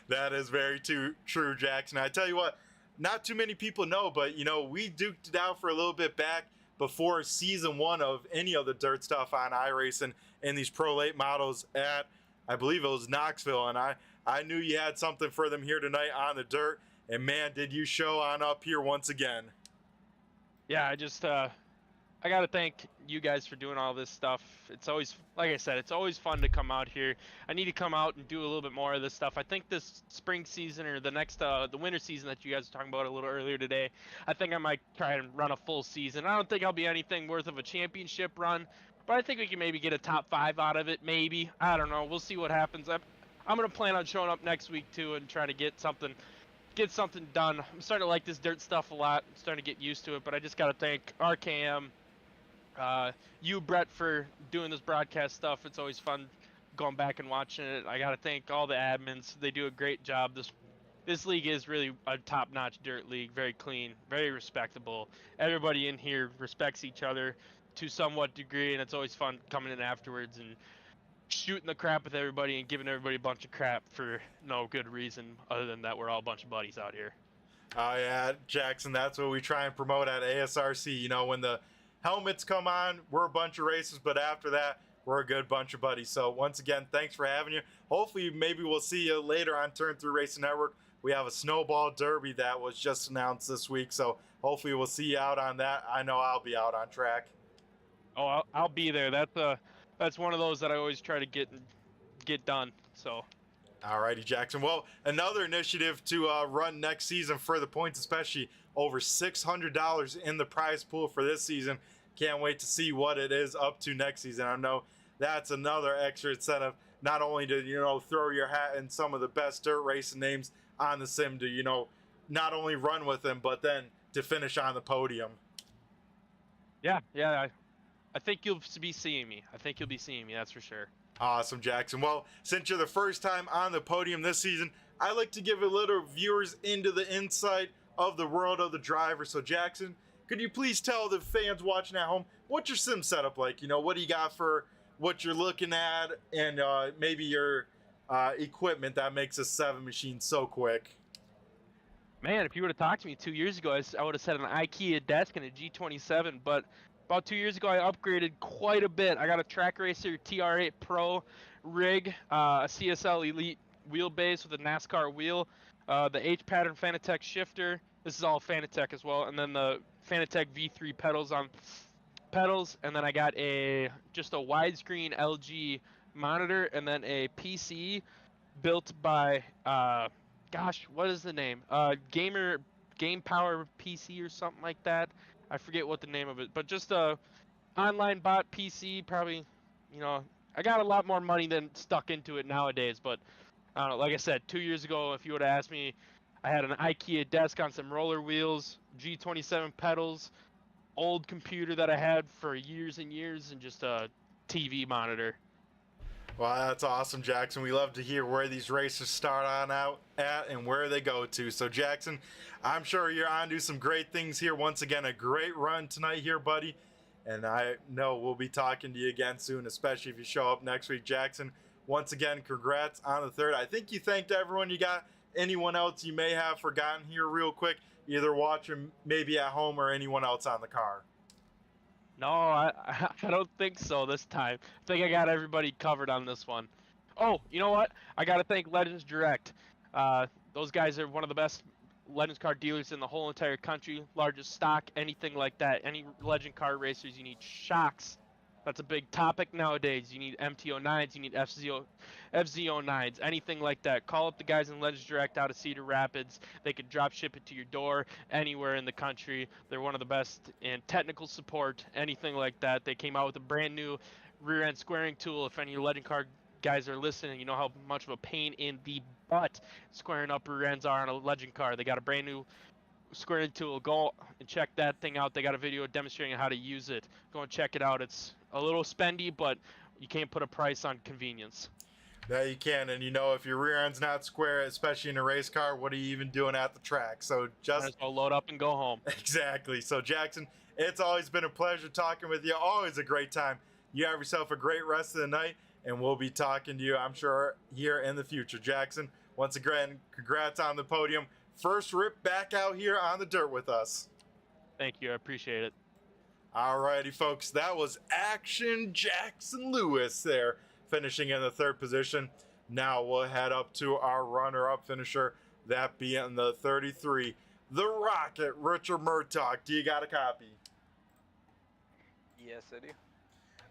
That is very true, Jackson. I tell you what, not too many people know, but you know, we duked it out for a little bit back before season 1 of any of the dirt stuff on iRacing and these Pro Late models at, I believe it was Knoxville, and I knew you had something for them here tonight on the dirt, and man, did you show on up here once again. Yeah, I gotta thank you guys for doing all this stuff. It's always, like I said, it's always fun to come out here. I need to come out and do a little bit more of this stuff. I think this spring season, or the winter season that you guys were talking about a little earlier today, I think I might try and run a full season. I don't think I'll be anything worth of a championship run, but I think we can maybe get a top 5 out of it, maybe. I don't know. We'll see what happens. I'm gonna plan on showing up next week too and trying to get something done. I'm starting to like this dirt stuff a lot. I'm starting to get used to it, but I just gotta thank RKM, you, Brett, for doing this broadcast stuff. It's always fun going back and watching it. I gotta thank all the admins. They do a great job. This league is really a top-notch dirt league. Very clean, very respectable. Everybody in here respects each other to somewhat degree, and it's always fun coming in afterwards and shooting the crap with everybody and giving everybody a bunch of crap for no good reason other than that we're all a bunch of buddies out here. Oh yeah, Jackson, that's what we try and promote at ASRC. You know, when the helmets come on, we're a bunch of racers, but after that, we're a good bunch of buddies. So once again, thanks for having you. Hopefully, maybe we'll see you later on Turn 3 Racing Network. We have a snowball derby that was just announced this week, so hopefully we'll see you out on that. I know I'll be out on track. Oh, I'll be there. That's one of those that I always try to get done. So. Alrighty, Jackson. Well, another initiative to run next season for the points, especially over $600 in the prize pool for this season. Can't wait to see what it is up to next season. I know that's another extra incentive, not only to, you know, throw your hat in some of the best dirt racing names on the sim to, you know, not only run with them, but then to finish on the podium. Yeah, I think you'll be seeing me. That's for sure. Awesome, Jackson. Well, since you're the first time on the podium this season, I like to give a little viewers into the insight of the world of the driver. So, Jackson, could you please tell the fans watching at home, what's your sim setup like? You know, what do you got for what you're looking at, and maybe your equipment that makes a 7 machine so quick? Man, if you would have talked to me 2 years ago, I would have said an IKEA desk and a G27, but about 2 years ago, I upgraded quite a bit. I got a Track Racer TR8 Pro rig, a CSL Elite wheelbase with a NASCAR wheel, the H-pattern Fanatec shifter. This is all Fanatec as well, and then the Fanatec V3 pedals on pedals, and then I got just a widescreen LG monitor, and then a PC built by gosh, what is the name? Game Power PC or something like that. I forget what the name of it, but just a online bot PC. Probably, you know, I got a lot more money than stuck into it nowadays. But I don't know. Like I said, 2 years ago, if you would have asked me, I had an IKEA desk on some roller wheels, G27 pedals, old computer that I had for years and years, and just a TV monitor. Well, that's awesome, Jackson. We love to hear where these racers start on out at and where they go to. So, Jackson, I'm sure you're on to some great things here. Once again, a great run tonight here, buddy. And I know we'll be talking to you again soon, especially if you show up next week, Jackson. Once again, congrats on the third. I think you thanked everyone. You got anyone else you may have forgotten here real quick, either watching maybe at home or anyone else on the car? No, I don't think so this time. I think I got everybody covered on this one. Oh, you know what? I got to thank Legends Direct. Those guys are one of the best Legends car dealers in the whole entire country. Largest stock, anything like that. Any Legend car racers, you need shocks. That's a big topic nowadays. You need MT09s, you need FZ09s, anything like that. Call up the guys in Legends Direct out of Cedar Rapids. They could drop ship it to your door anywhere in the country. They're one of the best in technical support, anything like that. They came out with a brand new rear end squaring tool. If any of your Legend car guys are listening, you know how much of a pain in the butt squaring up rear ends are on a Legend car. They got a brand new squaring tool. Go and check that thing out. They got a video demonstrating how to use it. Go and check it out. It's a little spendy, but you can't put a price on convenience. No, you can. And you know, if your rear end's not square, especially in a race car, what are you even doing at the track? So just might as well load up and go home. Exactly. So Jackson, it's always been a pleasure talking with you. Always a great time. You have yourself a great rest of the night, and we'll be talking to you, I'm sure, here in the future. Jackson, once again, congrats on the podium. first rip back out here on the dirt with us. Thank you. I appreciate it. Alrighty, folks, that was Action Jackson Lewis there, finishing in the 3rd position. Now we'll head up to our runner-up finisher, that being the 33, the Rocket, Richard Murtaugh. Do you got a copy? Yes, I do.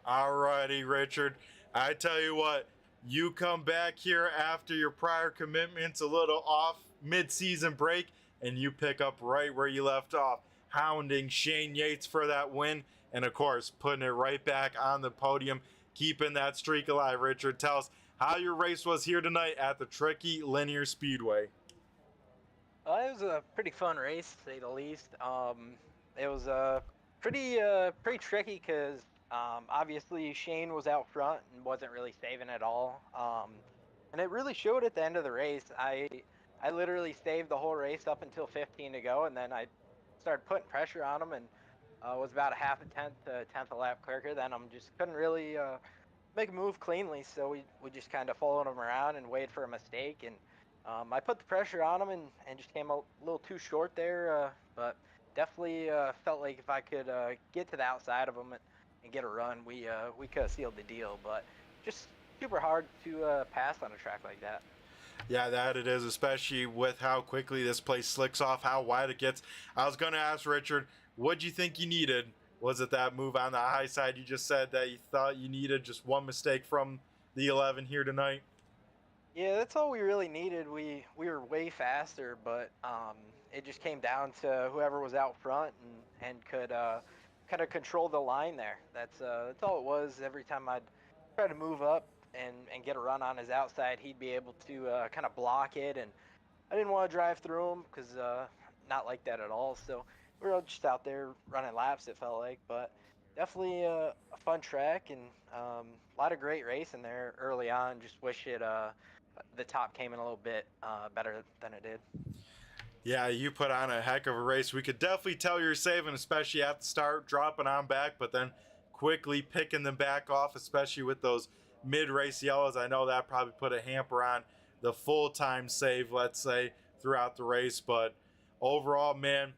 Alrighty, Richard. I tell you what, you come back here after your prior commitments a little off mid-season break, and you pick up right where you left off, hounding Shane Yates for that win, and of course, putting it right back on the podium, keeping that streak alive. Richard, tell us how your race was here tonight at the tricky Lanier Speedway. It was a pretty fun race, to say the least. It was pretty tricky because obviously Shane was out front and wasn't really saving at all. And it really showed at the end of the race. I literally saved the whole race up until 15 to go, and then I started putting pressure on him, and was about a half a tenth to tenth a lap quicker. Then I'm just couldn't really make a move cleanly, so we just kind of followed him around and waited for a mistake. And I put the pressure on him and just came a little too short there, but definitely felt like if I could get to the outside of him and get a run, we could have sealed the deal. But just super hard to pass on a track like that. Yeah, that it is, especially with how quickly this place slicks off, how wide it gets. I was going to ask Richard, what'd you think you needed? Was it that move on the high side you just said that you thought you needed, just one mistake from the 11 here tonight? Yeah, that's all we really needed. We were way faster, but it just came down to whoever was out front and could kind of control the line there. That's all it was. Every time I'd try to move up and get a run on his outside, he'd be able to kind of block it, and I didn't want to drive through him because not like that at all. So we were just out there running laps, it felt like, but definitely a fun track, and a lot of great racing there early on. Just wish it the top came in a little bit better than it did. Yeah, you put on a heck of a race. We could definitely tell you're saving, especially at the start, dropping on back, but then quickly picking them back off, especially with those mid-race yellows. I know that probably put a hamper on the full-time save, let's say, throughout the race. But overall, man,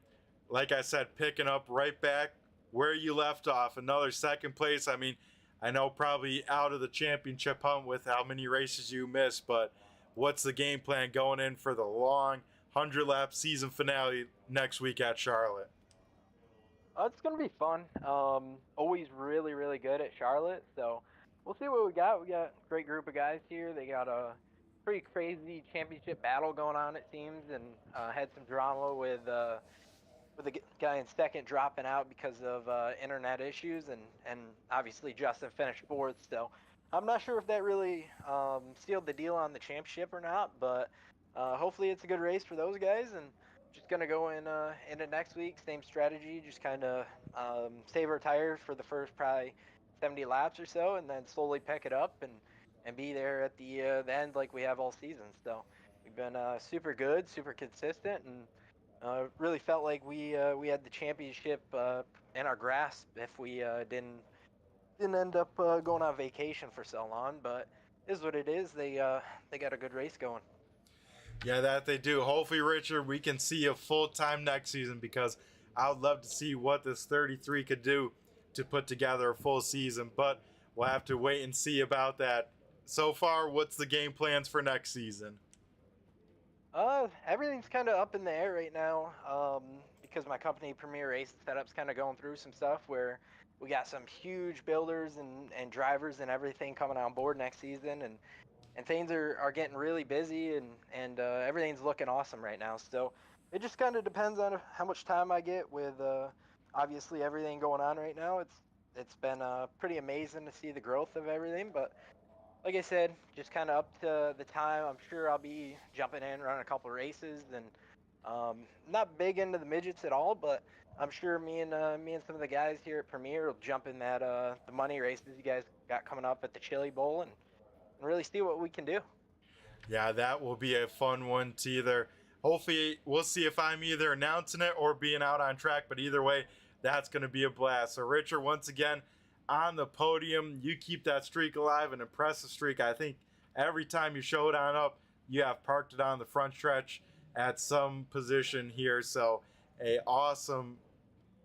like I said, picking up right back where you left off. Another 2nd place. I mean, I know probably out of the championship hunt with how many races you missed, but what's the game plan going in for the long 100-lap season finale next week at Charlotte? It's going to be fun. Always really, really good at Charlotte, so we'll see what we got. We got a great group of guys here. They got a pretty crazy championship battle going on, it seems, and had some drama with the guy in 2nd dropping out because of internet issues, and obviously Justin finished 4th. So I'm not sure if that really sealed the deal on the championship or not, but hopefully it's a good race for those guys. And just gonna go into next week, same strategy, just kind of save our tires for the first probably 70 laps or so, and then slowly pick it up and be there at the end like we have all season. So we've been super good, super consistent, and really felt like we had the championship in our grasp if we didn't end up going on vacation for so long. But it is what it is. They got a good race going. Yeah, that they do. Hopefully, Richard, we can see you full-time next season, because I would love to see what this 33 could do to put together a full season, but we'll have to wait and see about that. So far, what's the game plans for next season? Everything's kind of up in the air right now, because my company Premier Race Setup's kind of going through some stuff where we got some huge builders and drivers and everything coming on board next season, and things are getting really busy, and everything's looking awesome right now. So it just kind of depends on how much time I get with obviously everything going on right now. It's been pretty amazing to see the growth of everything, but like I said, just kind of up to the time. I'm sure I'll be jumping in, running a couple races, and not big into the midgets at all, but I'm sure me and some of the guys here at Premier will jump in that the money races you guys got coming up at the Chili Bowl and really see what we can do. Yeah, that will be a fun one to either. Hopefully, we'll see if I'm either announcing it or being out on track, but either way, that's going to be a blast. So, Richard, once again, on the podium, you keep that streak alive, an impressive streak. I think every time you show it on up, you have parked it on the front stretch, at some position here. So a awesome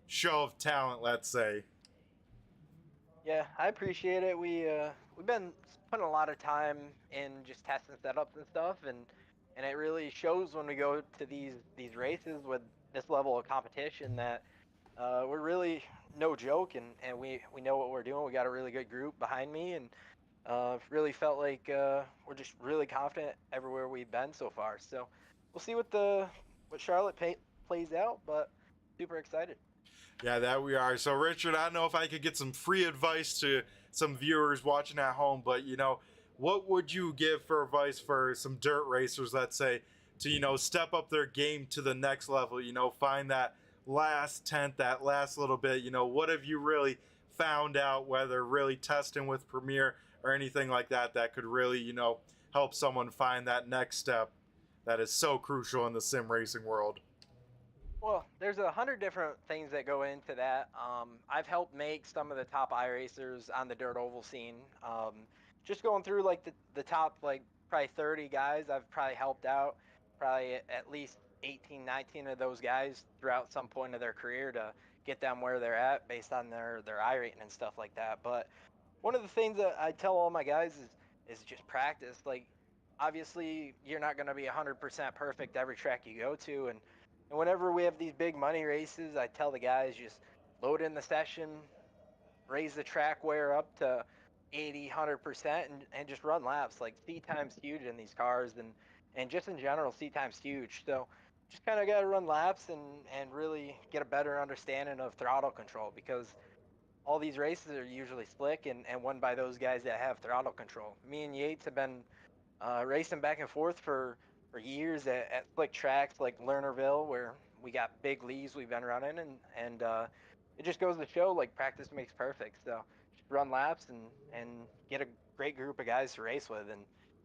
show of talent, let's say. Yeah, I appreciate it. We've been putting a lot of time in just testing setups and stuff, and it really shows when we go to these races with this level of competition that we're really no joke, and we know what we're doing. We got a really good group behind me, and really felt like we're just really confident everywhere we've been so far. So we'll see what Charlotte plays out, but super excited. Yeah, that we are. So, Richard, I don't know if I could get some free advice to some viewers watching at home, but, what would you give for advice for some dirt racers, let's say, to, step up their game to the next level, find that last tenth, that last little bit, what have you really found out, whether really testing with Premiere or anything like that, that could really, help someone find that next step that is so crucial in the sim racing world? Well, there's 100 different things that go into that. I've helped make some of the top iRacers on the dirt oval scene. Just going through like the top like probably 30 guys, I've probably helped out probably at least 18, 19 of those guys throughout some point of their career to get them where they're at based on their iRating and stuff like that. But one of the things that I tell all my guys is just practice. Like, obviously, you're not going to be 100% perfect every track you go to, and whenever we have these big money races, I tell the guys just load in the session, raise the track wear up to 80, 100%, and just run laps. Like, seat time's huge in these cars, and just in general, seat time's huge. So just kind of got to run laps and really get a better understanding of throttle control, because all these races are usually slick and won by those guys that have throttle control. Me and Yates have been racing back and forth for years at slick tracks like Lernerville, where we got big leaves we've been running, and it just goes to show like practice makes perfect. So just run laps and get a great group of guys to race with, and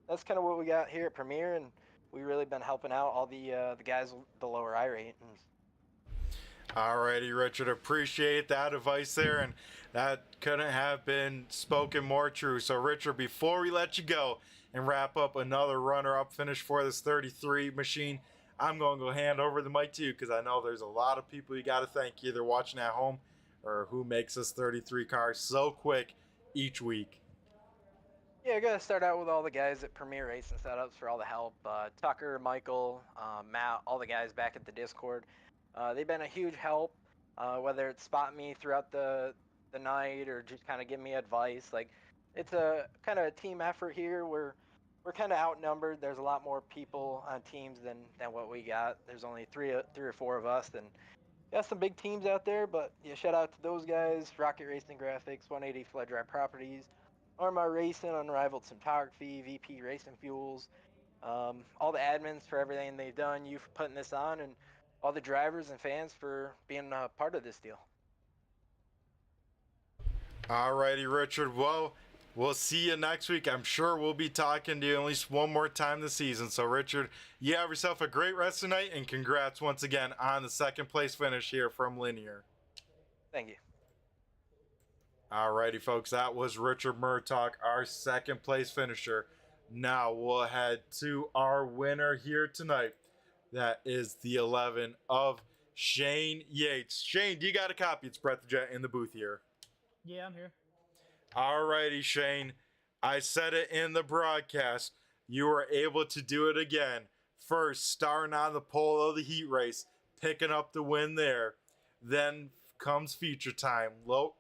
that's kind of what we got here at Premier, and we've really been helping out all the guys with the lower I ratings. Alrighty, Richard, appreciate that advice there, and that couldn't have been spoken more true. So, Richard, before we let you go and wrap up another runner-up finish for this 33 machine, I'm going to go hand over the mic to you, because I know there's a lot of people you got to thank, either watching at home or who makes this 33 car so quick each week. Yeah, I got to start out with all the guys at Premier Racing Setups for all the help. Tucker, Michael, Matt, all the guys back at the Discord. They've been a huge help, whether it's spotting me throughout the night or just kind of giving me advice. Like, it's a kind of a team effort here. We're kind of outnumbered. There's a lot more people on teams than what we got. There's only three or four of us, and got some big teams out there. But yeah, shout out to those guys: Rocket Racing Graphics, 180 Flood Drive Properties, Armar Racing, Unrivaled Cinematography, VP Racing Fuels, all the admins for everything they've done, you for putting this on, and all the drivers and fans for being a part of this deal. Alrighty, Richard. Well, we'll see you next week. I'm sure we'll be talking to you at least one more time this season. So, Richard, you have yourself a great rest tonight, and congrats once again on the second place finish here from Lanier. Thank you. Alrighty, folks, that was Richard Murtaugh, our second place finisher. Now we'll head to our winner here tonight. That is the 11 of Shane Yates. Shane, do you got a copy? It's Brett the Jet in the booth here. Yeah, I'm here. Alrighty, Shane. I said it in the broadcast. You were able to do it again. First, starting on the pole of the heat race, picking up the win there. Then comes feature time,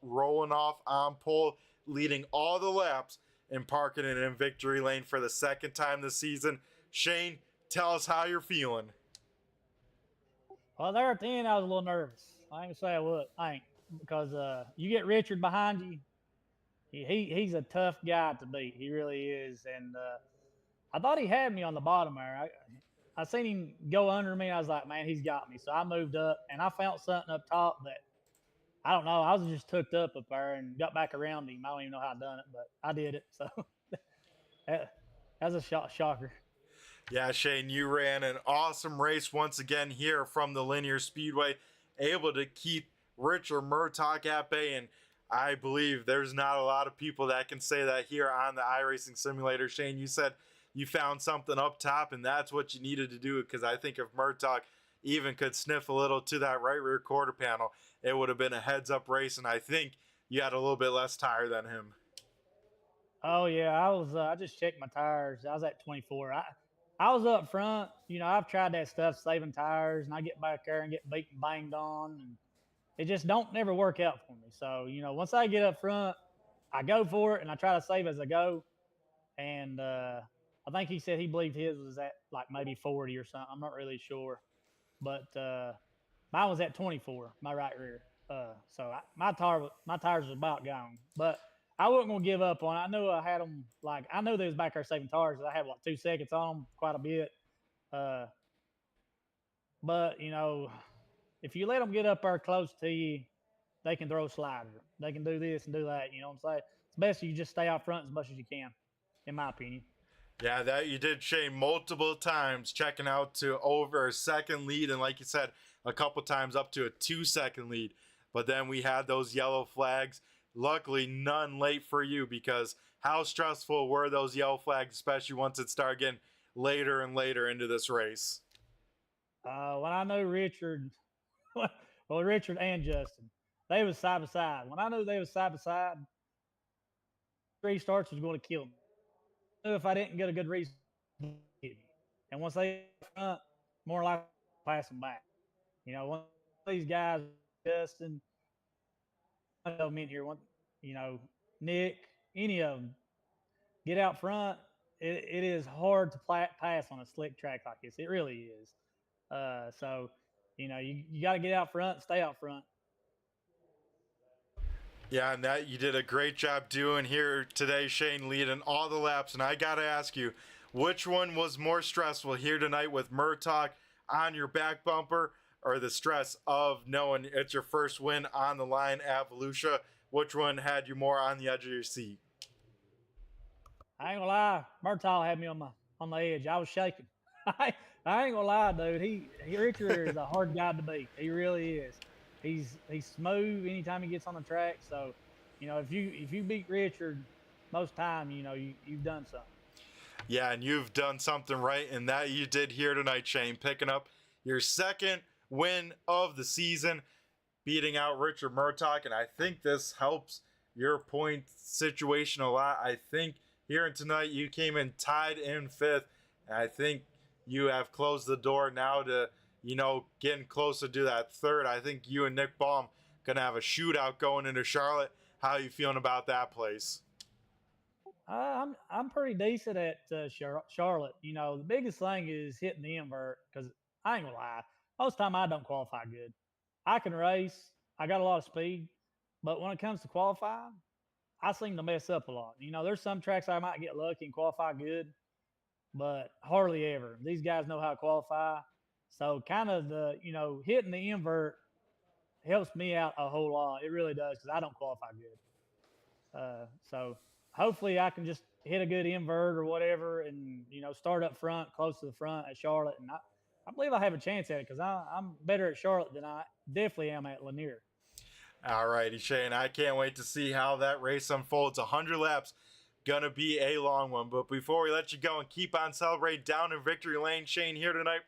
rolling off on pole, leading all the laps, and parking it in victory lane for the second time this season. Shane, tell us how you're feeling. Well, there at the end, I was a little nervous. I ain't gonna say I would. I ain't, because you get Richard behind you. He's a tough guy to beat. He really is. And I thought he had me on the bottom there. I seen him go under me. I was like, man, he's got me. So I moved up, and I found something up top that, I don't know. I was just hooked up there and got back around him. I don't even know how I done it, but I did it. So that was a shocker. Yeah, Shane, you ran an awesome race once again here from the Linear Speedway, able to keep Richard Murtaugh at bay, and I believe there's not a lot of people that can say that here on the iRacing Simulator. Shane, you said you found something up top, and that's what you needed to do, because I think if Murtaugh even could sniff a little to that right rear quarter panel, it would have been a heads-up race, and I think you had a little bit less tire than him. Oh yeah, I was. I just checked my tires. I was at 24. I was up front. You know, I've tried that stuff, saving tires, and I get back there and get beat and banged on, and it just don't never work out for me. So you know, once I get up front, I go for it and I try to save as I go. And I think he said he believed his was at like maybe 40 or something. I'm not really sure, but mine was at 24, my right rear. My tires was about gone, but I wasn't gonna give up on it. I knew I had them. Like I knew they was back there saving tires. I had what 2 seconds on them, quite a bit. But you know, if you let them get up there close to you, they can throw a slider. They can do this and do that. You know what I'm saying? It's best you just stay out front as much as you can, in my opinion. Yeah, that you did, Shane, multiple times, checking out to over a second lead, and like you said, a couple times up to a 2-second lead. But then we had those yellow flags. Luckily, none late for you, because how stressful were those yellow flags, especially once it started getting later and later into this race? When I knew Richard, well, Richard and Justin, they was side by side. When I knew they was side by side, 3 starts was going to kill me. I knew if I didn't get a good reason, and once they front, more likely pass them back. You know, one of these guys, Justin, one of them in here, you know, Nick, any of them, get out front. It is hard to pass on a slick track like this. It really is. So, you know, you got to get out front, stay out front. Yeah, and that you did a great job doing here today, Shane, leading all the laps. And I got to ask you, which one was more stressful here tonight with Murtaugh on your back bumper, or the stress of knowing it's your first win on the line at Volusia? Which one had you more on the edge of your seat? I ain't gonna lie, Murtaugh had me on the edge. I was shaking. I ain't gonna lie, dude. Richard is a hard guy to beat. He really is. He's smooth anytime he gets on the track. So, you know, if you beat Richard most time, you know, you've done something. Yeah, and you've done something right, and that you did here tonight, Shane, picking up your second win of the season, beating out Richard Murtaugh, and I think this helps your point situation a lot. I think here tonight you came in tied in 5th, and I think you have closed the door now to, you know, getting closer to that 3rd. I think you and Nick Baum gonna have a shootout going into Charlotte. How are you feeling about that place? I'm pretty decent at Charlotte. You know, the biggest thing is hitting the invert, because I ain't gonna lie, most of the time I don't qualify good. I can race, I got a lot of speed, but when it comes to qualifying, I seem to mess up a lot. You know, there's some tracks I might get lucky and qualify good, but hardly ever. These guys know how to qualify. So kind of hitting the invert helps me out a whole lot. It really does, because I don't qualify good. So hopefully I can just hit a good invert or whatever, and, you know, start up front, close to the front at Charlotte. And I believe I have a chance at it, because I'm better at Charlotte than I definitely am at Lanier. All righty, Shane. I can't wait to see how that race unfolds. 100 laps, gonna be a long one. But before we let you go and keep on celebrating down in Victory Lane, Shane, here tonight,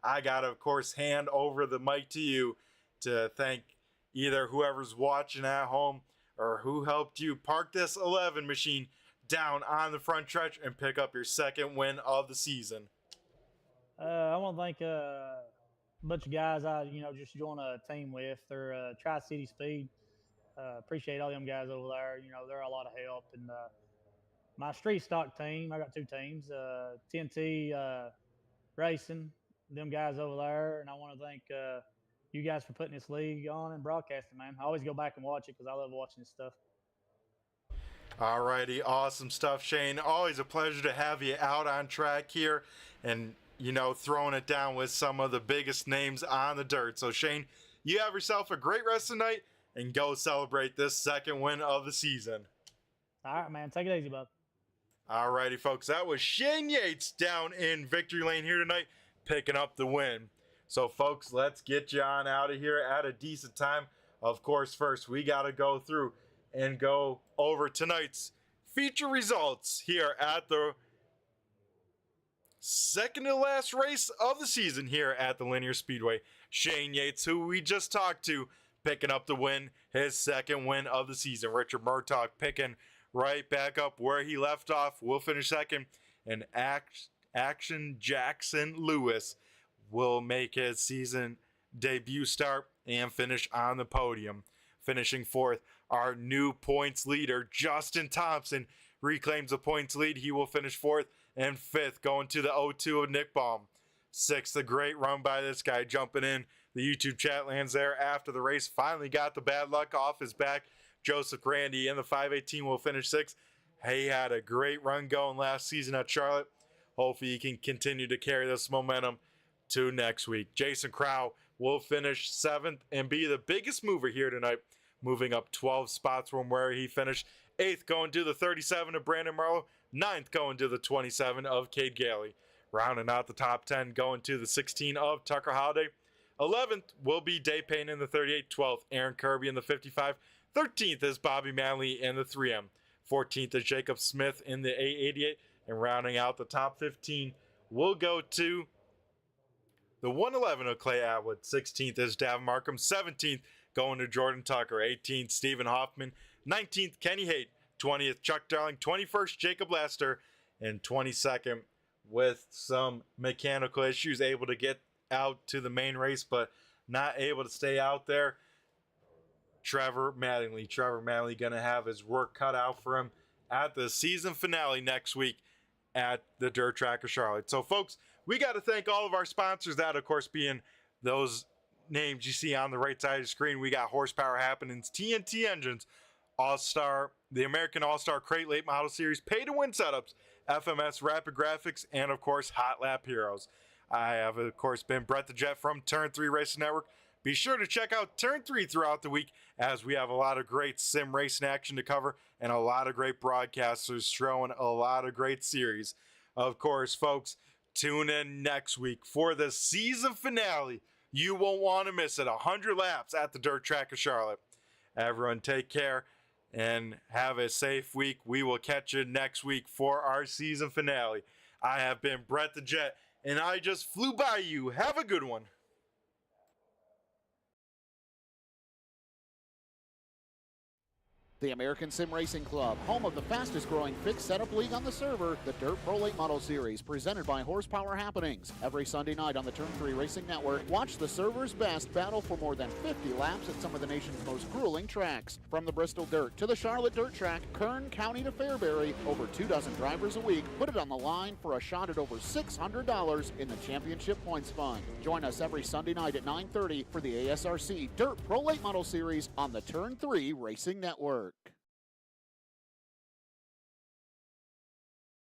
I gotta, of course, hand over the mic to you to thank either whoever's watching at home or who helped you park this 11 machine down on the front stretch and pick up your second win of the season. I want to thank a bunch of guys I just joined a team with. They're Tri-City Speed. Appreciate all them guys over there. You know, they're a lot of help. And my street stock team, I got 2 teams, 10T Racing, them guys over there. And I want to thank you guys for putting this league on and broadcasting, man. I always go back and watch it, because I love watching this stuff. All righty, awesome stuff, Shane. Always a pleasure to have you out on track here and, you know, throwing it down with some of the biggest names on the dirt. So, Shane, you have yourself a great rest of the night, and go celebrate this second win of the season. All right, man. Take it easy, bud. All righty, folks. That was Shane Yates down in Victory Lane here tonight, picking up the win. So, folks, let's get you on out of here at a decent time. Of course, first, we got to go through and go over tonight's feature results here at the second to last race of the season here at the Lanier Speedway. Shane Yates, who we just talked to, picking up the win, his second win of the season. Richard Murtaugh picking right back up where he left off, will finish second. And Action Jackson Lewis will make his season debut start and finish on the podium. Finishing fourth, our new points leader, Justin Thompson, reclaims the points lead. He will finish fourth, and fifth going to the O2 of Nick Baum. Sixth, a great run by this guy, jumping in the YouTube chat lands there after the race. Finally got the bad luck off his back. Joseph Grandy in the 518 will finish sixth. He had a great run going last season at Charlotte. Hopefully he can continue to carry this momentum to next week. Jason Crow will finish seventh and be the biggest mover here tonight, moving up 12 spots from where he finished. Eighth going to the 37 of Brandon Marlowe. Ninth going to the 27 of Cade Galey. Rounding out the top 10 going to the 16 of Tucker Holiday. 11th will be Dave Payne in the 38. 12th, Aaron Kirby in the 55. 13th is Bobby Manley in the 3M. 14th is Jacob Smith in the A88. And rounding out the top 15 will go to the 111 of Clay Atwood. 16th is Davin Markham. 17th going to Jordan Tucker. 18th, Stephen Hoffman. 19th, Kenny Haight. 20th, Chuck Darling. 21st, Jacob Lester. And 22nd, with some mechanical issues, able to get out to the main race, but not able to stay out there, Trevor Mattingly. Trevor Mattingly going to have his work cut out for him at the season finale next week at the Dirt Track of Charlotte. So, folks, we got to thank all of our sponsors, that, of course, being those names you see on the right side of the screen. We got Horsepower Happenings, TNT Engines, All-Star, the American All-Star Crate Late Model Series, Pay to Win Setups, FMS Rapid Graphixs, and, of course, HotLap Heros. I have, of course, been Brett the Jet from Turn 3 Racing Network. Be sure to check out Turn 3 throughout the week, as we have a lot of great sim racing action to cover and a lot of great broadcasters showing a lot of great series. Of course, folks, tune in next week for the season finale. You won't want to miss it. 100 laps at the Dirt Track of Charlotte. Everyone take care and have a safe week. We will catch you next week for our season finale. I have been Brett the Jet, and I just flew by you. Have a good one. The American Sim Racing Club, home of the fastest growing fixed setup league on the server, the Dirt Pro Late Model Series, presented by Horsepower Happenings. Every Sunday night on the Turn 3 Racing Network, watch the server's best battle for more than 50 laps at some of the nation's most grueling tracks. From the Bristol Dirt to the Charlotte Dirt Track, Kern County to Fairbury, over 24 drivers a week put it on the line for a shot at over $600 in the Championship Points Fund. Join us every Sunday night at 9:30 for the ASRC Dirt Pro Late Model Series on the Turn 3 Racing Network.